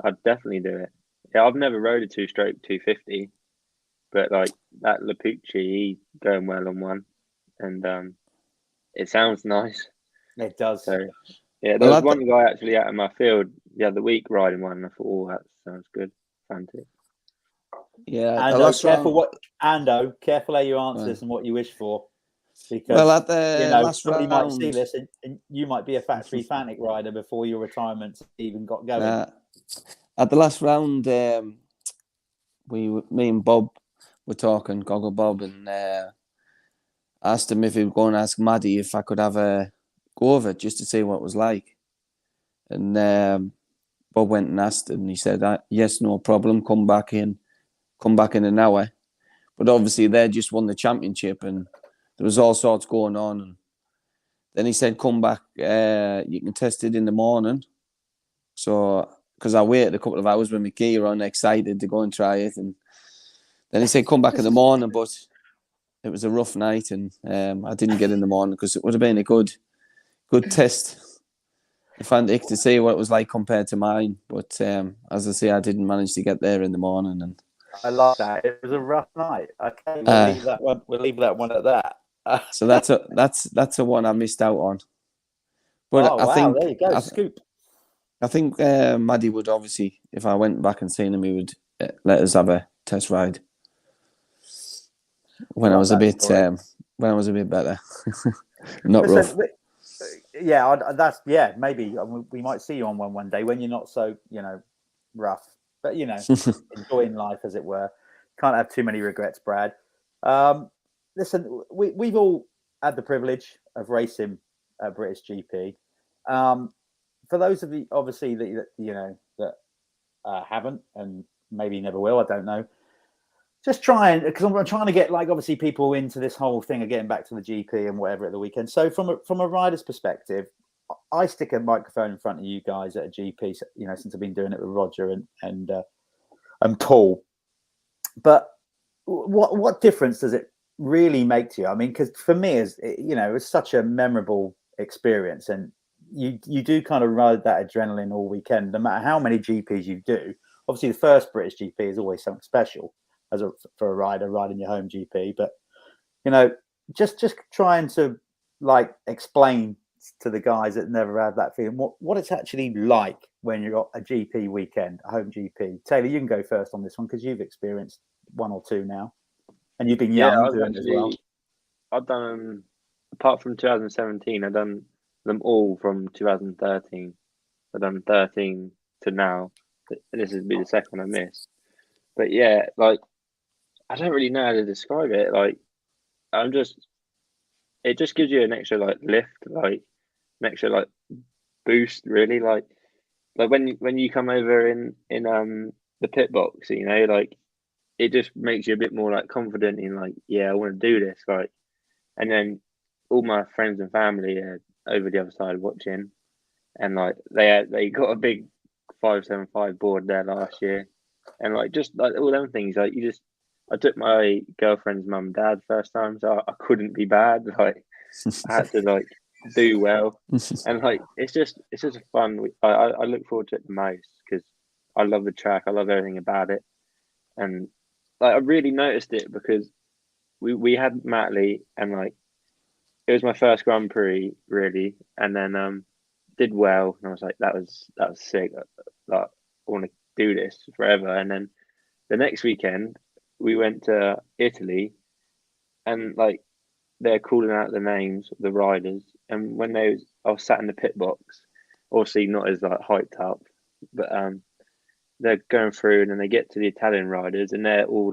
I'd definitely do it. Yeah, I've never rode a 2-stroke 250, but like that Lapucci, he's going well on one, and it sounds nice. It does. So yeah, there was one guy actually out in my field the other week riding one, and I thought, oh, that sounds good, fantastic. Yeah, Ando, careful how you answer this and what you wish for, because at the last somebody round, might see this and you might be a factory Fanic rider before your retirement even got going. At the last round, me and Bob were talking, Goggle Bob, and asked him if he would go and ask Maddie if I could have a go of it just to see what it was like. And Bob went and asked, and he said, "Yes, no problem. Come back in an hour." But obviously, they just won the championship, and there was all sorts going on. And then he said, "Come back. You can test it in the morning." So, because I waited a couple of hours with my gear on, excited to go and try it, and then he said, "Come back in the morning," but it was a rough night, and I didn't get in the morning because it would have been a good test. Fantastic to see what it was like compared to mine, but as I say, I didn't manage to get there in the morning. And I love that. It was a rough night. Okay, we'll leave that one. We'll leave that one at that. So that's a one I missed out on. But I think there you go, scoop. I think Maddie would obviously, if I went back and seen him, he would let us have a test ride when I was a bit better. Not rough. Maybe we might see you on one day when you're not so rough, but enjoying life, as it were. Can't have too many regrets, Brad. Listen, we've all had the privilege of racing at British GP. For those of you, obviously, that haven't and maybe never will, I don't know. Just trying, because I'm trying to get obviously people into this whole thing of getting back to the GP and whatever at the weekend. So from a rider's perspective, I stick a microphone in front of you guys at a GP, since I've been doing it with Roger and Paul. But what difference does it really make to you? I mean, because for me, it's such a memorable experience, and you do kind of ride that adrenaline all weekend, no matter how many GPs you do. Obviously, the first British GP is always something special for a rider riding your home GP, but just trying to explain to the guys that never had that feeling what it's actually like when you've got a GP weekend, a home GP. Taylor, you can go first on this one because you've experienced one or two now, and you've been young doing it as well. I've done apart from 2017, I've done them all from 2013. I've done 13 to now. This has been the second I missed. But yeah, I don't really know how to describe it. It just gives you an extra lift, an extra boost, really. Like when you come over in the pit box, it just makes you a bit more confident in I want to do this. And then all my friends and family are over the other side watching, and they got a big 575 board there last year, and all them things. I took my girlfriend's mum and dad first time, so I couldn't be bad. I had to do well, and it's just a fun. I look forward to it the most because I love the track. I love everything about it, and I really noticed it because we had Matterley, and it was my first Grand Prix really, and then did well, and I was like, that was sick. I want to do this forever. And then the next weekend we went to Italy, and they're calling out the names of the riders, and when I was sat in the pit box, obviously not as hyped up, but they're going through, and then they get to the Italian riders, and they're all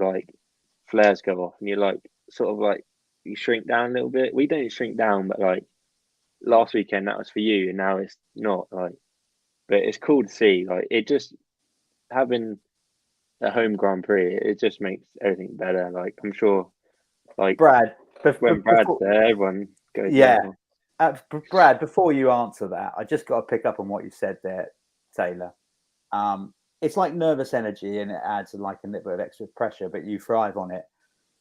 flares go off, and you're you shrink down a little bit. We don't shrink down, but last weekend that was for you, and now it's not. But it's cool to see. It just having a home Grand Prix, it just makes everything better. I'm sure, Brad, when Brad's there, everyone goes. Yeah, Brad. Before you answer that, I just got to pick up on what you said there, Taylor. it's like nervous energy, and it adds like a little bit of extra pressure, but you thrive on it.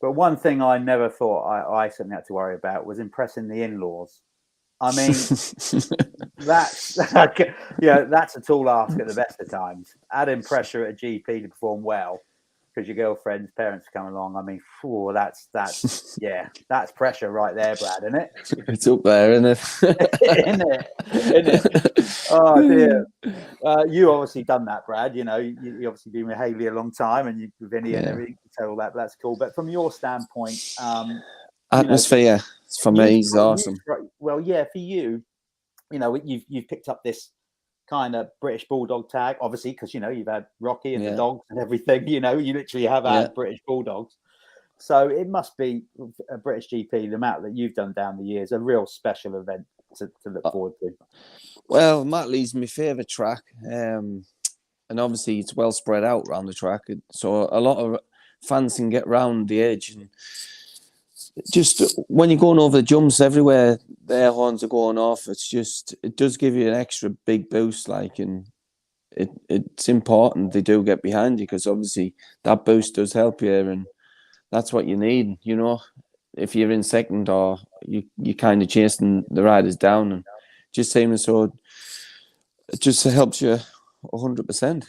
But one thing I never thought I certainly had to worry about was impressing the in-laws. I mean, that's that's a tall ask at the best of times. Adding pressure at a GP to perform well because your girlfriend's parents come along. I mean, that's that's pressure right there, Brad, isn't it? It's up there, isn't it? Isn't it? Oh dear. You obviously done that, Brad. You obviously been with Haley a long time, and you with Vinnie and everything. So all that, that's cool. But from your standpoint, atmosphere for me is awesome. Well, yeah, for you, you've picked up this kind of British Bulldog tag, obviously, because you've had Rocky and the dogs and everything. You literally have had British Bulldogs. So it must be a British GP, the amount that you've done down the years, a real special event to look forward to. Well, Matterley's my favourite track, and obviously it's well spread out around the track, so a lot of fans can get round the edge. And just when you're going over the jumps, everywhere the air horns are going off, it does give you an extra big boost, and it's important they do get behind you, because obviously that boost does help you, and that's what you need. If you're in second or you kind of chasing the riders down, and just seems so it just helps you 100%.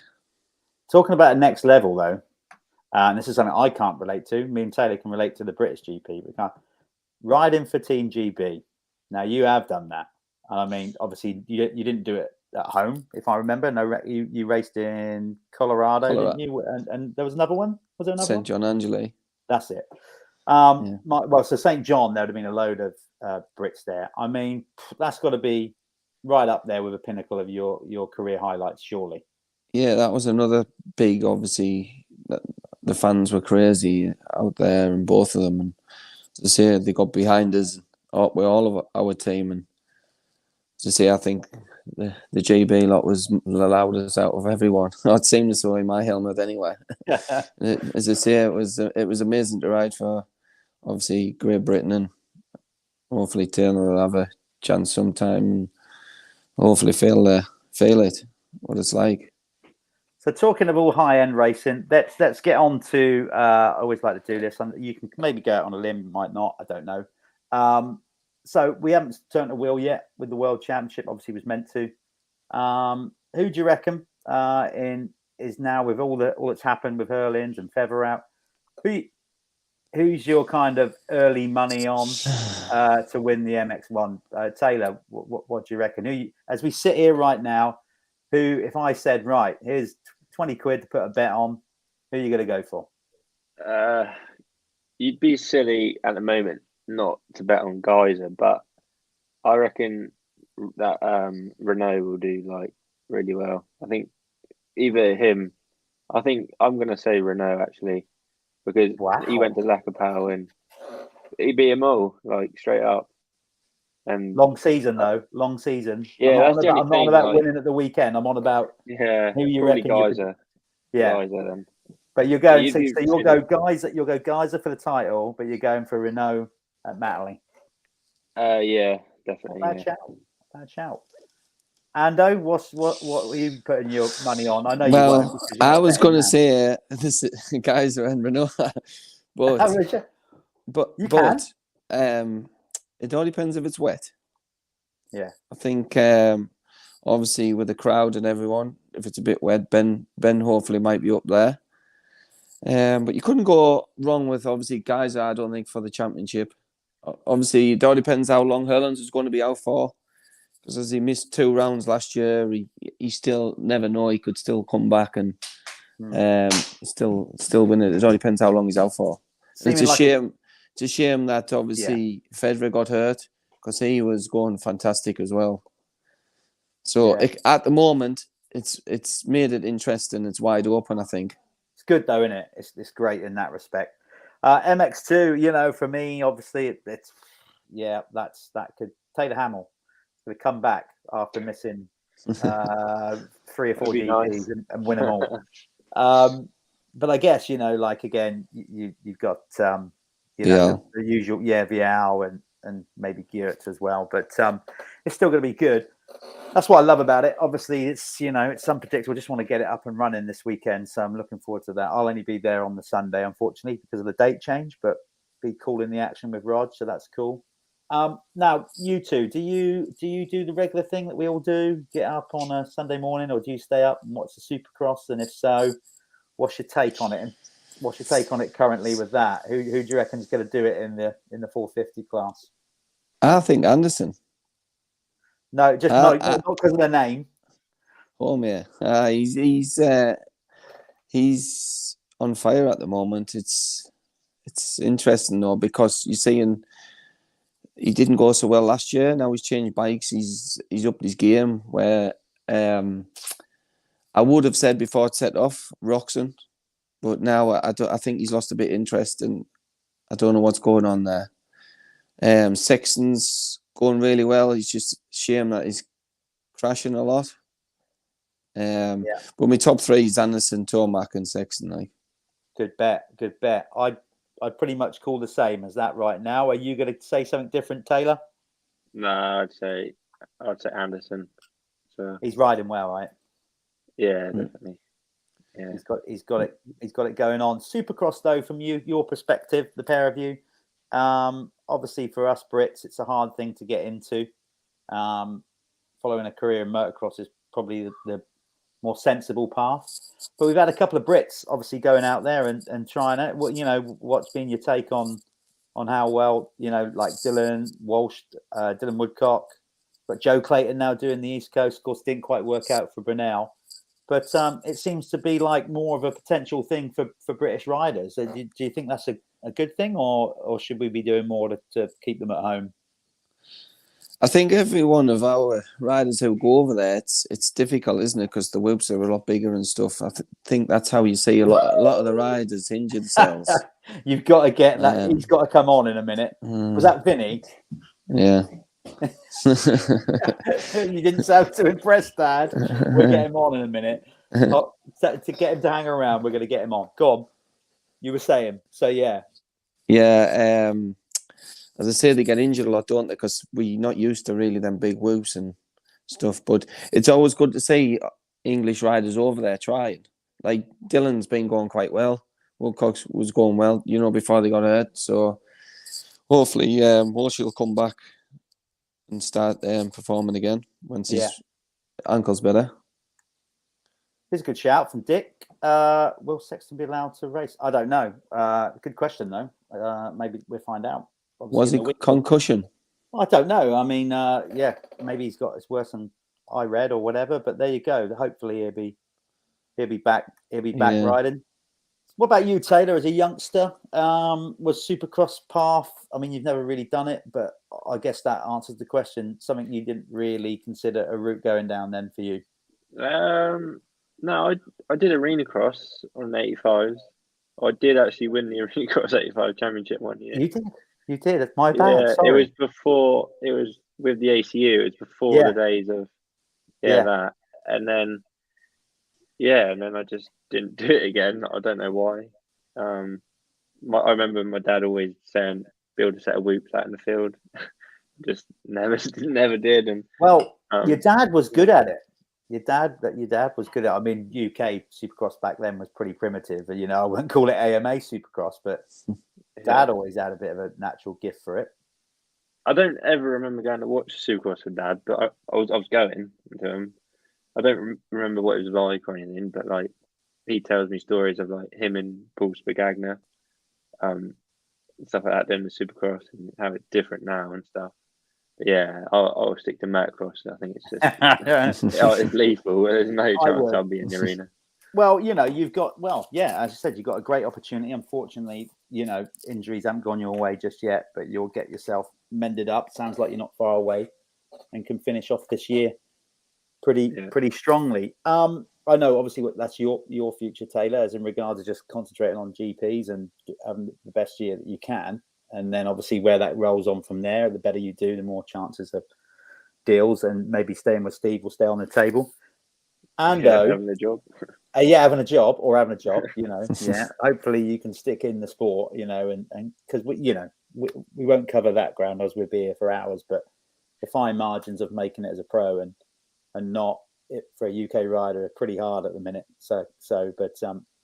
Talking about the next level though, and this is something I can't relate to. Me and Taylor can relate to the British GP. We can't. Riding for Team GB. Now you have done that. I mean, obviously you didn't do it at home, if I remember. No, you raced in Colorado, didn't you? And there was another one. Was there another St. one? John Angeli. That's it. So St. John, there would have been a load of Brits there. I mean, that's got to be right up there with a pinnacle of your career highlights, surely. Yeah, that was another big. Obviously, the fans were crazy out there, and both of them. And as I say, they got behind us with all of our team. And as I say, I think the GB lot was the loudest out of everyone. It seemed so in my helmet anyway. As I say, it was amazing to ride for, obviously, Great Britain, and hopefully Taylor will have a chance sometime, and hopefully feel it, what it's like. So talking of all high-end racing, let's get on to. I always like to do this, and you can maybe go out on a limb, might not. I don't know. So we haven't turned a wheel yet with the World Championship. Obviously, was meant to. Who do you reckon is now, with all that's happened with Hurlins and Feather out? Who's your kind of early money on to win the MX1? Taylor, what do you reckon? As we sit here right now, if I said, right, here's 20 quid to put a bet on, who are you going to go for? You'd be silly at the moment not to bet on Geyser, but I reckon that Renault will do really well. I think either him. I think I'm going to say Renault actually, because he went to Lacapau and he beat them all straight up. And long season though, long season. Yeah, I'm not on about winning at the weekend. I'm on about who you reckon. Geyser. Going. Geyser then. But you're going. So you'll go Geyser. You'll go Geyser for the title, but you're going for Renault at Matterley. Yeah, definitely. Bad shout. Ando, what were you putting your money on? I know you. Well, I was going to say this Geyser and Renault, but it all depends if it's wet. Yeah, I think obviously with the crowd and everyone, if it's a bit wet, Ben hopefully might be up there. But you couldn't go wrong with obviously Geyser. I don't think for the championship. Obviously, it all depends how long Hurlins is going to be out for. Because as he missed 2 rounds last year, he still never know. He could still come back and still win it. It all depends how long he's out for. It's a shame. It's a shame that obviously Federer got hurt, because he was going fantastic as well. So at the moment, it's made it interesting. It's wide open, I think. It's good though, isn't it? It's great in that respect. MX2, for me, obviously, it's that could. Taylor Hammal to come back after missing 3 or 4 GPs and win them all. But I guess again, you've got the usual Vial and maybe Geertz as well. But it's still going to be good. That's what I love about it. Obviously, it's it's unpredictable. Just want to get it up and running this weekend, so I'm looking forward to that. I'll only be there on the Sunday, unfortunately, because of the date change, but be cool in the action with Rod, so that's cool. Now, you two, do you do the regular thing that we all do? Get up on a Sunday morning, or do you stay up and watch the Supercross? And if so, what's your take on it? And what's your take on it currently with that? Who do you reckon is going to do it in the 450 class? I think Anderson. No, just not because of the name. Oh yeah, he's on fire at the moment. It's interesting though, because you're seeing he didn't go so well last year. Now he's changed bikes. He's upped his game. Where I would have said before it set off Roxon, but now I think he's lost a bit of interest, and I don't know what's going on there. Sexton's going really well. It's just a shame that he's crashing a lot. But my top three is Anderson, Tomac, and Sexton. Like, good bet. I'd pretty much call the same as that right now. Are you going to say something different, Taylor? No, I'd say Anderson. So he's riding well, right? Yeah, definitely. Yeah, he's got it going on. Supercross though, from your perspective, the pair of you. Obviously for us Brits, it's a hard thing to get into. Following a career in motocross is probably the more sensible path. But we've had a couple of Brits obviously going out there and trying it. What's been your take on how well, like Dylan Walsh, Dylan Woodcock, but Joe Clayton now doing the East Coast. Of course, didn't quite work out for Brunel. But it seems to be like more of a potential thing for British riders. Do you think that's a good thing, or should we be doing more to keep them at home? I think every one of our riders who go over there, it's difficult, isn't it? Because the whoops are a lot bigger and stuff. I think that's how you see a lot of the riders injure themselves. You've got to get that. He's got to come on in a minute. Was that Vinnie? Yeah. You didn't sound too impressed, Dad. We'll get him on in a minute. To get him to hang around, we're going to get him on. Go on. You were saying. So, yeah. Yeah. As I say, they get injured a lot, don't they? Because we're not used to really them big whoops and stuff. But it's always good to see English riders over there trying. Like Dylan's been going quite well. Woodcock was going well, before they got hurt. So hopefully Walsh will come back and start performing again once his ankle's better. Here's a good shout from Dick. Will Sexton be allowed to race? I don't know. Good question, though. Maybe we'll find out. Obviously, was it concussion? I don't know. I mean, maybe it's worse than I read or whatever. But there you go. Hopefully, he'll be back. He'll be back riding. What about you, Taylor? As a youngster, was Supercross path? I mean, you've never really done it, but I guess that answers the question. Something you didn't really consider a route going down then for you? No, I did Arena Cross on 85s. I did actually win the Arena Cross 85 championship one year. You did. It's my bad. Yeah, sorry. It was before. It was with the ACU. It was before the days of that, and then I just didn't do it again. I don't know why. I remember my dad always saying, "Build a set of whoops out in the field." Just never did. And your dad was good at it. Your dad was good at it. I mean, UK Supercross back then was pretty primitive. I wouldn't call it AMA Supercross, but Dad always had a bit of a natural gift for it. I don't ever remember going to watch Supercross with Dad, but I was going to him. I don't remember what it was like or anything, but like he tells me stories of like him and Paul Spagagna, stuff like that, doing the Supercross and how it's different now and stuff. But yeah, I'll stick to motocross. I think it's just it's lethal. There's no chance I'll be in the arena. Well, you've got as I said, you've got a great opportunity. Unfortunately, injuries haven't gone your way just yet, but you'll get yourself mended up. Sounds like you're not far away and can finish off this year pretty strongly. I know obviously that's your future, Taylor, as in regards to just concentrating on GPs and having the best year that you can. And then obviously where that rolls on from there, the better you do, the more chances of deals, and maybe staying with Steve will stay on the table. And having a job. Having a job. Hopefully you can stick in the sport, and because we won't cover that ground as we'll be here for hours, but the fine margins of making it as a pro and not it for a UK rider are pretty hard at the minute.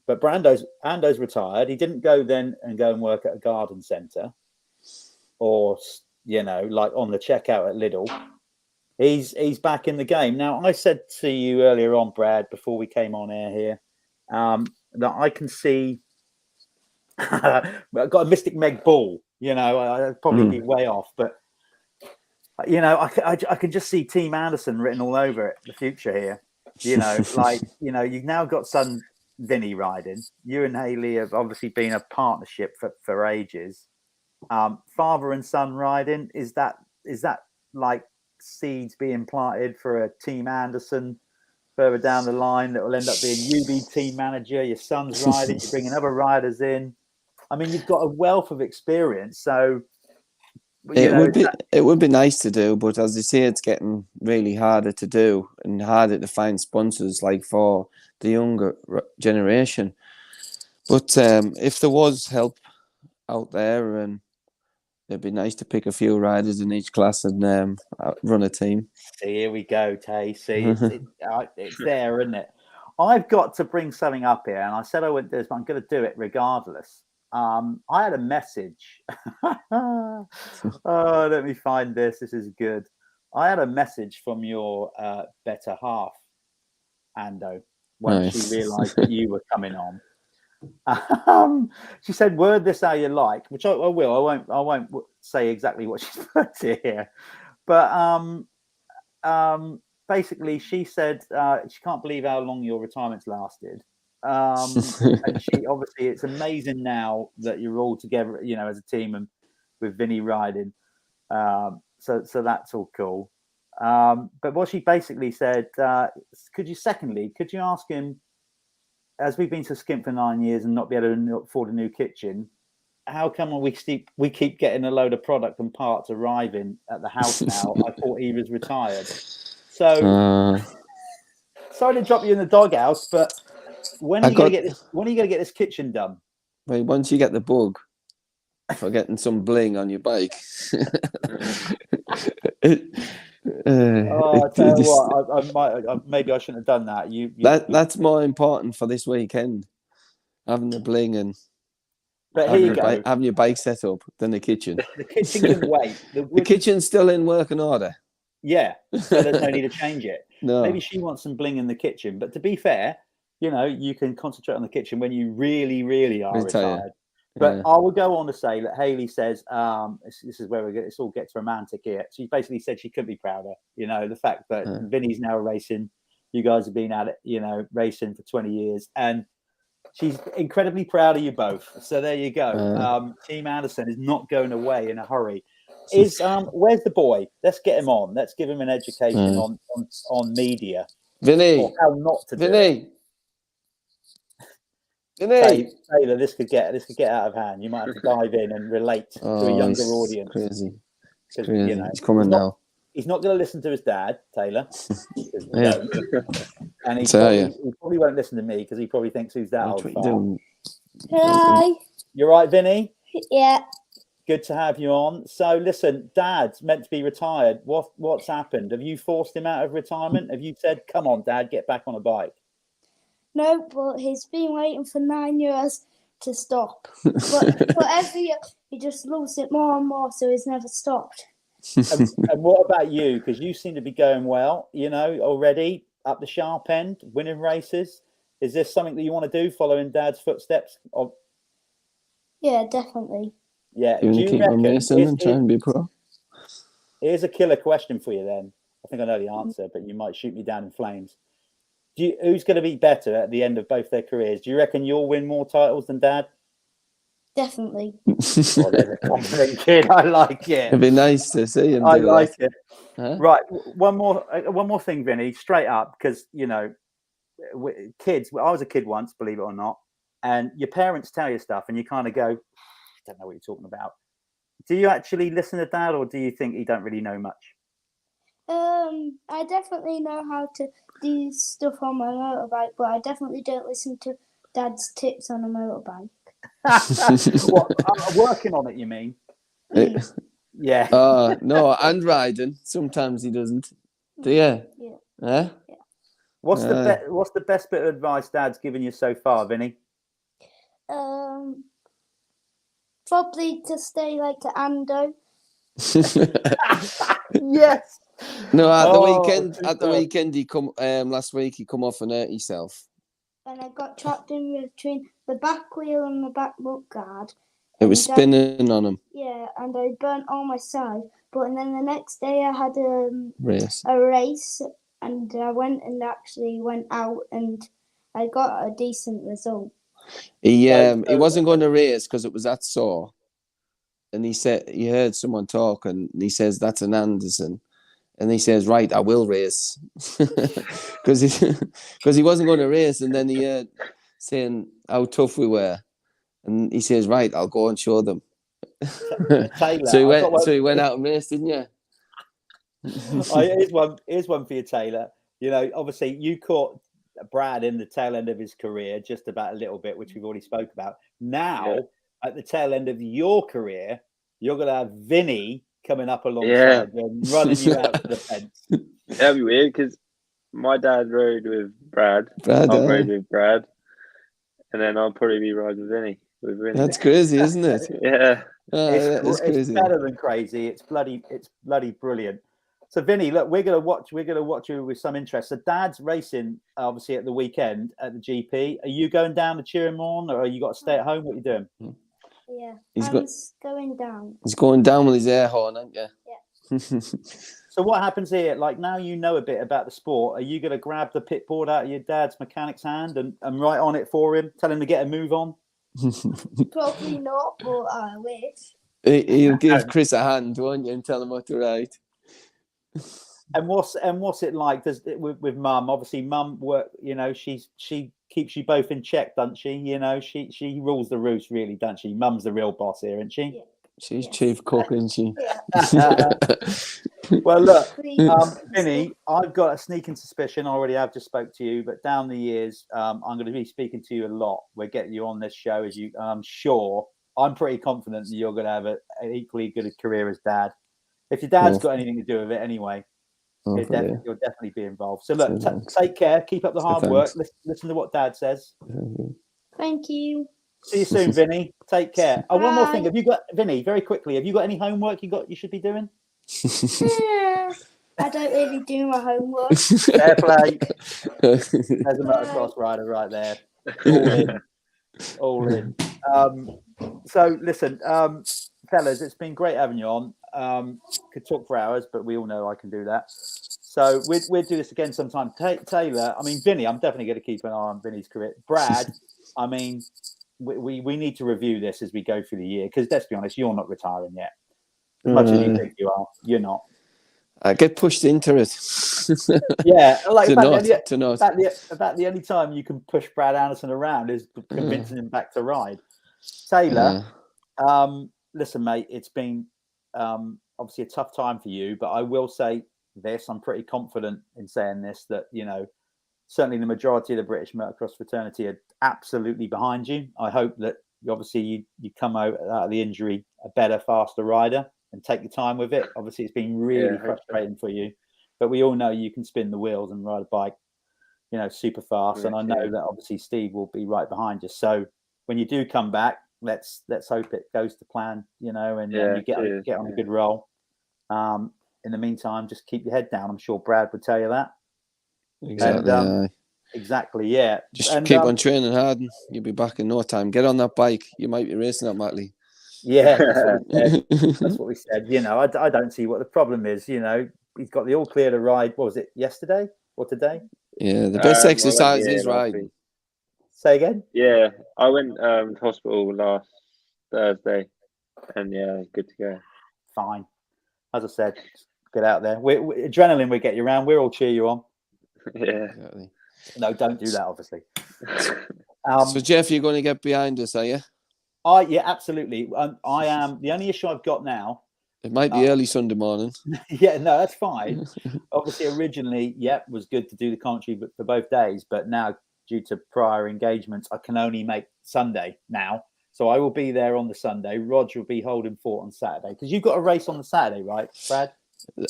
But Brando's retired. He didn't go then and go and work at a garden centre or, like on the checkout at Lidl. He's back in the game. Now, I said to you earlier on, Brad, before we came on air here, that I can see I've got a Mystic Meg Bull, I'd probably be way off, but I can just see Team Anderson written all over it, the future here. You've now got son Vinnie riding. You and Haley have obviously been a partnership for ages. Father and son riding, is that like seeds being planted for a Team Anderson further down the line that will end up being you be team manager, your son's riding, you're bringing other riders in. I mean, you've got a wealth of experience, so it would be nice to do, but as you say, it's getting really harder to do and harder to find sponsors like for the younger generation. But if there was help out there, and it'd be nice to pick a few riders in each class and run a team. See, here we go, Tay. See, it's there, isn't it? I've got to bring something up here, and I said I wouldn't do this, but I'm going to do it regardless. I had a message. Oh, let me find this. This is good. I had a message from your better half, Ando, when she realised that you were coming on. She said, "Word this how you like," which I will. I won't say exactly what she's put here, but basically, she said she can't believe how long your retirement's lasted. And she obviously, it's amazing now that you're all together, as a team and with Vinnie riding. So that's all cool. But what she basically said, could you ask him, as we've been to Skimp for 9 years and not be able to afford a new kitchen, how come we keep getting a load of product and parts arriving at the house now? I thought he was retired. So sorry to drop you in the doghouse, but when are you going to get this kitchen done? Well, once you get the bug for getting some bling on your bike. I tell you what, maybe I shouldn't have done that. That's more important for this weekend, having the bling and having your bike set up than the kitchen. The kitchen can wait. The kitchen's still in working order. Yeah, so there's no need to change it. No. Maybe she wants some bling in the kitchen, but to be fair, you can concentrate on the kitchen when you really, really are retired. But I will go on to say that Haley says, this is where this all gets romantic here. She basically said she couldn't be prouder. The fact that Vinny's now racing, you guys have been at it, racing for 20 years, and she's incredibly proud of you both. So there you go. Team Anderson is not going away in a hurry. Where's the boy? Let's get him on. Let's give him an education on media. Vinnie, or how not to Vinnie. do it. Taylor, this could get out of hand. You might have to dive in and relate to a younger audience. Crazy. It's crazy. He's coming now. He's not going to listen to his dad, Taylor. And he probably won't listen to me because he probably thinks who's that old. Hi. You're right, Vinnie? Yeah. Good to have you on. So listen, Dad's meant to be retired. What's happened? Have you forced him out of retirement? Have you said, come on, Dad, get back on a bike? No, but he's been waiting for 9 years to stop. But every year he just loves it more and more, so he's never stopped. And what about you? Because you seem to be going well, already up the sharp end, winning races. Is this something that you want to do, following Dad's footsteps? Yeah, definitely. Yeah. Do you keep on racing and try and be pro? Here's a killer question for you then. I think I know the answer, but you might shoot me down in flames. Who's going to be better at the end of both their careers? Do you reckon you'll win more titles than Dad? Definitely. There's a confident kid. I like it. It'd be nice to see him. I like it. Huh? Right. One more thing, Vinnie, straight up, because, kids, I was a kid once, believe it or not, and your parents tell you stuff and you kind of go, I don't know what you're talking about. Do you actually listen to Dad, or do you think he don't really know much? I definitely know how to do stuff on my motorbike, but I definitely don't listen to Dad's tips on a motorbike. What, working on it, you mean? Yeah. No, and riding. Sometimes he doesn't. Do you? Yeah. Yeah. What's the best bit of advice Dad's given you so far, Vinny? Probably to stay like Ando. Yes. No, at Oh, the weekend he come last week he come off and hurt himself. And I got trapped in between the back wheel and the back mud guard. It was spinning on him. Yeah, and I burnt all my side. But then the next day I had Race. a race, and I went out, and I got a decent result. He wasn't going to race because it was that sore, and he said he heard someone talk, and he says that's an Anderson, and he says right, I will race, because he wasn't going to race, and then he heard saying how tough we were, and he says right, I'll go and show them. Taylor, so he went out and raced, didn't you? Here's one for you, Taylor. You know, obviously you caught Brad in the tail end of his career, just about a little bit, which we've already spoke about. Now, at the tail end of your career, you're going to have Vinnie coming up alongside you and running you out to the fence. That'd be weird because my dad rode with Brad. I'll ride with Brad, and then I'll probably be riding with Vinnie. That's crazy, isn't it? Yeah. It's crazy. It's better than crazy. It's bloody brilliant. So Vinnie, look, we're gonna watch you with some interest. So Dad's racing obviously at the weekend at the GP. Are you going down to cheer him on, or you got to stay at home? What are you doing? Yeah, He's going down. He's going down with his air horn, aren't you? Yeah. So what happens here? Like now you know a bit about the sport. Are you going to grab the pit board out of your dad's mechanic's hand and write on it for him? Tell him to get a move on? Probably not, but I wish. He'll give Chris a hand, won't you, and tell him what to write. And what's it like? With Mum? Obviously, Mum work. You know, she keeps you both in check, doesn't she? You know, she rules the roost, really, doesn't she? Mum's the real boss here, isn't she? Yeah. She's chief cook, isn't she? Yeah. Well, look, Vinnie, I've got a sneaking suspicion. I already have just spoke to you, but down the years, I'm going to be speaking to you a lot. We're getting you on this show, as you. I'm sure. I'm pretty confident that you're going to have an equally good career as Dad. If your dad's got anything to do with it anyway, you'll definitely be involved. So look, take care, keep up the hard work. Listen to what Dad says. Thank you. See you soon, Vinnie. Take care. Oh, one more thing. Have you got, Vinnie, very quickly, have you got any homework you should be doing? I don't really do my homework. Fair play. There's a motocross rider right there. All in. So listen, fellas, it's been great having you on. Could talk for hours, but we all know I can do that. So we'll do this again sometime. Taylor, I mean, Vinnie, I'm definitely going to keep an eye on Vinnie's career. Brad, I mean, we need to review this as we go through the year, because let's be honest, you're not retiring yet. As much as you think you are, you're not. I get pushed into it. Yeah, like about the only time you can push Brad Anderson around is convincing him back to ride. Taylor, listen, mate, it's been obviously a tough time for you, but I will say this: I'm pretty confident in saying this, that you know, certainly the majority of the British motocross fraternity are absolutely behind you. I hope that you come out of the injury a better, faster rider and take your time with it. Obviously, it's been really frustrating for you, but we all know you can spin the wheels and ride a bike, you know, super fast. And I know that obviously Steve will be right behind you. So when you do come back, let's hope it goes to plan, you know, and you get on a good roll. In the meantime, just keep your head down. I'm sure Brad would tell you that. Exactly. And, exactly. Yeah. Just keep on training hard, and you'll be back in no time. Get on that bike. You might be racing at Matterley. Yeah, that's what we said. You know, I don't see what the problem is. You know, he's got the all clear to ride. What was it, yesterday or today? Yeah, the best exercise is riding. Say again? Yeah, I went to hospital last Thursday, and good to go. Fine. As I said, get out there. Adrenaline will get you around. We'll all cheer you on. Yeah. Exactly. No, don't do that, obviously. So, Jeff, you're going to get behind us, are you? Yeah, absolutely. I am. The only issue I've got now. It might be early Sunday morning. Yeah, no, that's fine. Obviously, originally, was good to do the commentary for both days, but now due to prior engagements, I can only make Sunday now. So I will be there on the Sunday. Rog will be holding fort on Saturday because you've got a race on the Saturday, right, Brad?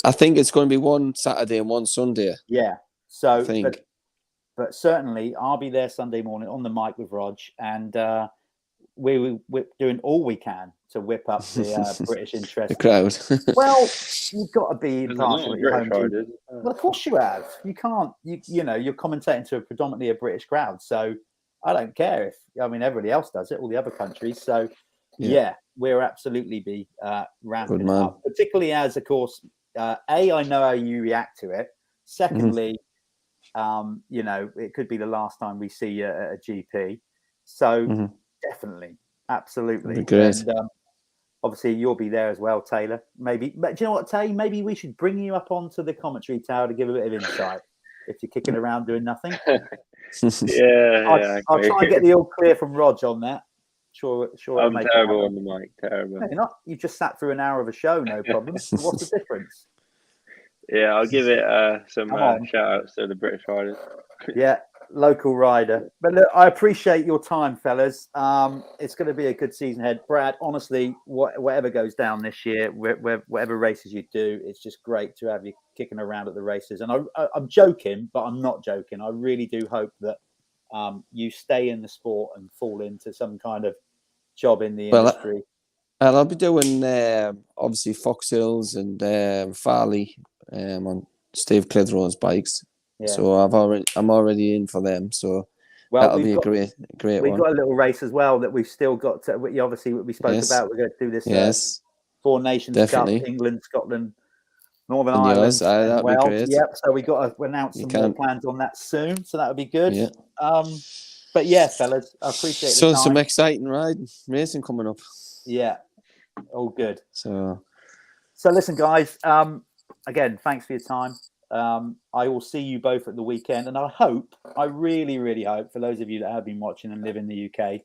I think it's going to be one Saturday and one Sunday. Yeah. So, I think. but certainly I'll be there Sunday morning on the mic with Rog, and we're doing all we can to whip up the British interest. The crowd. Well, you've got to be There's a lot impartial of at your home British team. riders. Well, of course you have. You can't. You know you're commentating to predominantly a British crowd, so I don't care if everybody else does it, all the other countries. So yeah we'll absolutely be ramping it up, particularly as, of course, I know how you react to it. Secondly, it could be the last time we see you at a GP. So definitely, absolutely. Great. And obviously, you'll be there as well, Taylor. Maybe, but do you know what, Tay? Maybe we should bring you up onto the commentary tower to give a bit of insight if you're kicking around doing nothing. I'll try and get the all clear from Rog on that. Sure. I'm terrible on the mic. Terrible. No, you're not. You just sat through an hour of a show, no problem. What's the difference? Yeah, I'll give it some shout outs to the British riders. Yeah, local rider. But look, I appreciate your time, fellas. It's going to be a good season ahead. Brad, honestly, whatever goes down this year, whatever races you do, it's just great to have you kicking around at the races. And I'm joking, but I'm not joking. I really do hope that you stay in the sport and fall into some kind of job in the industry. And I'll be doing obviously Fox Hills and Farley on Steve Clitheroe's bikes. Yeah. So I'm already in for them. So that'll be a great one. We've got a little race as well that we've still got to. Obviously, what we spoke about. We're going to do this. Four Nations Cup: England, Scotland, Northern Ireland. That'd be great. Yep. So we got to announce some more plans on that soon. So that would be good. Yeah. But yeah, fellas, I appreciate the time. Some exciting racing coming up. Yeah. All good. So listen, guys. Again, thanks for your time. I will see you both at the weekend, and I really, really hope, for those of you that have been watching and live in the UK,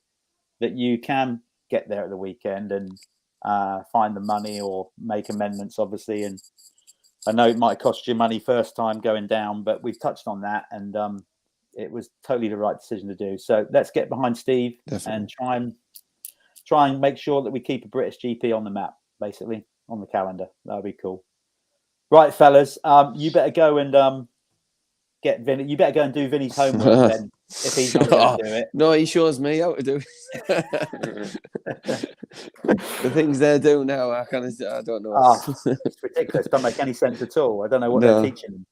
that you can get there at the weekend and find the money or make amendments, obviously. And I know it might cost you money first time going down, but we've touched on that, and it was totally the right decision to do. So let's get behind Steve and try and make sure that we keep a British GP on the map, basically, on the calendar. That would be cool. Right, fellas, you better go and get Vinnie. You better go and do Vinnie's homework then, if he's not going to do it. No, he shows me how to do it. The things they do now, I don't know. It's ridiculous. Don't make any sense at all. I don't know what they're teaching them.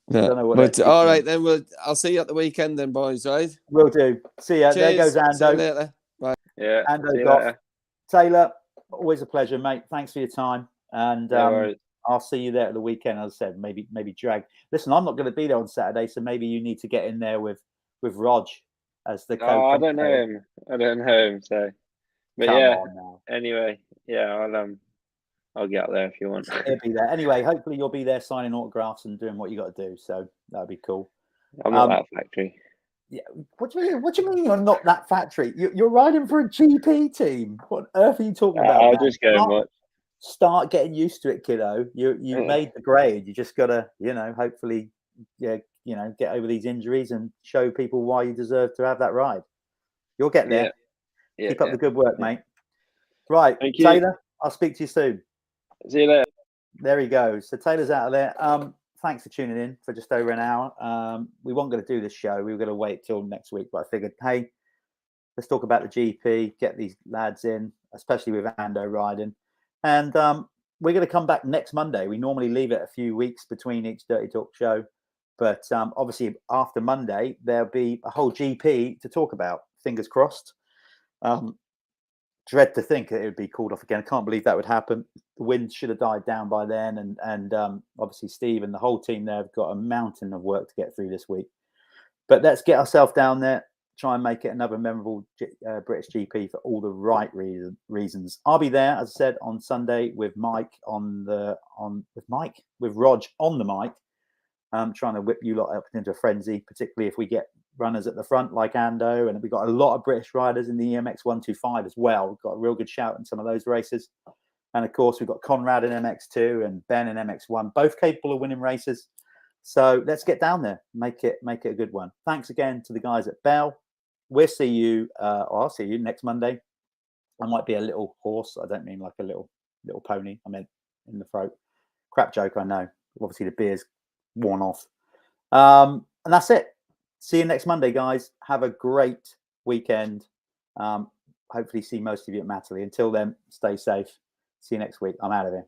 No. I don't know what but all right, then I'll see you at the weekend then, boys, right? Will do. See ya. Cheers. There goes Ando. See you later. Bye. Yeah. Ando, Taylor, always a pleasure, mate. Thanks for your time. And I'll see you there at the weekend. As I said, maybe drag. Listen, I'm not going to be there on Saturday, so maybe you need to get in there with Rog as the coach. Oh, I don't know him. So, but anyway, I'll get out there if you want. He'll be there anyway. Hopefully, you'll be there signing autographs and doing what you got to do. So that'd be cool. I'm not that factory. Yeah. What do you mean you're not that factory? You're riding for a GP team. What on earth are you talking about? I'll just go and watch. Start getting used to it, kiddo. You made the grade. You just gotta, hopefully, get over these injuries and show people why you deserve to have that ride. You'll get there. Yeah. Keep up the good work, mate. Right, thank you, Taylor. I'll speak to you soon. See you later. There he goes. So Taylor's out of there. Thanks for tuning in for just over an hour. We weren't going to do this show. We were going to wait till next week, but I figured, hey, let's talk about the GP. Get these lads in, especially with Ando riding. And we're going to come back next Monday. We normally leave it a few weeks between each Dirty Talk show. But obviously, after Monday, there'll be a whole GP to talk about. Fingers crossed. Dread to think it would be called off again. I can't believe that would happen. The wind should have died down by then. And obviously, Steve and the whole team there have got a mountain of work to get through this week. But let's get ourselves down there. Try and make it another memorable British GP for all the right reasons. I'll be there, as I said, on Sunday with Mike with Rog on the mic. Trying to whip you lot up into a frenzy, particularly if we get runners at the front like Ando, and we've got a lot of British riders in the EMX 125 as well. We've got a real good shout in some of those races, and of course we've got Conrad in MX2 and Ben in MX1, both capable of winning races. So let's get down there, make it a good one. Thanks again to the guys at Bell. I'll see you next Monday. I might be a little horse. I don't mean like a little pony. I meant in the throat. Crap joke, I know. Obviously, the beer's worn off. And that's it. See you next Monday, guys. Have a great weekend. Hopefully see most of you at Matterley. Until then, stay safe. See you next week. I'm out of here.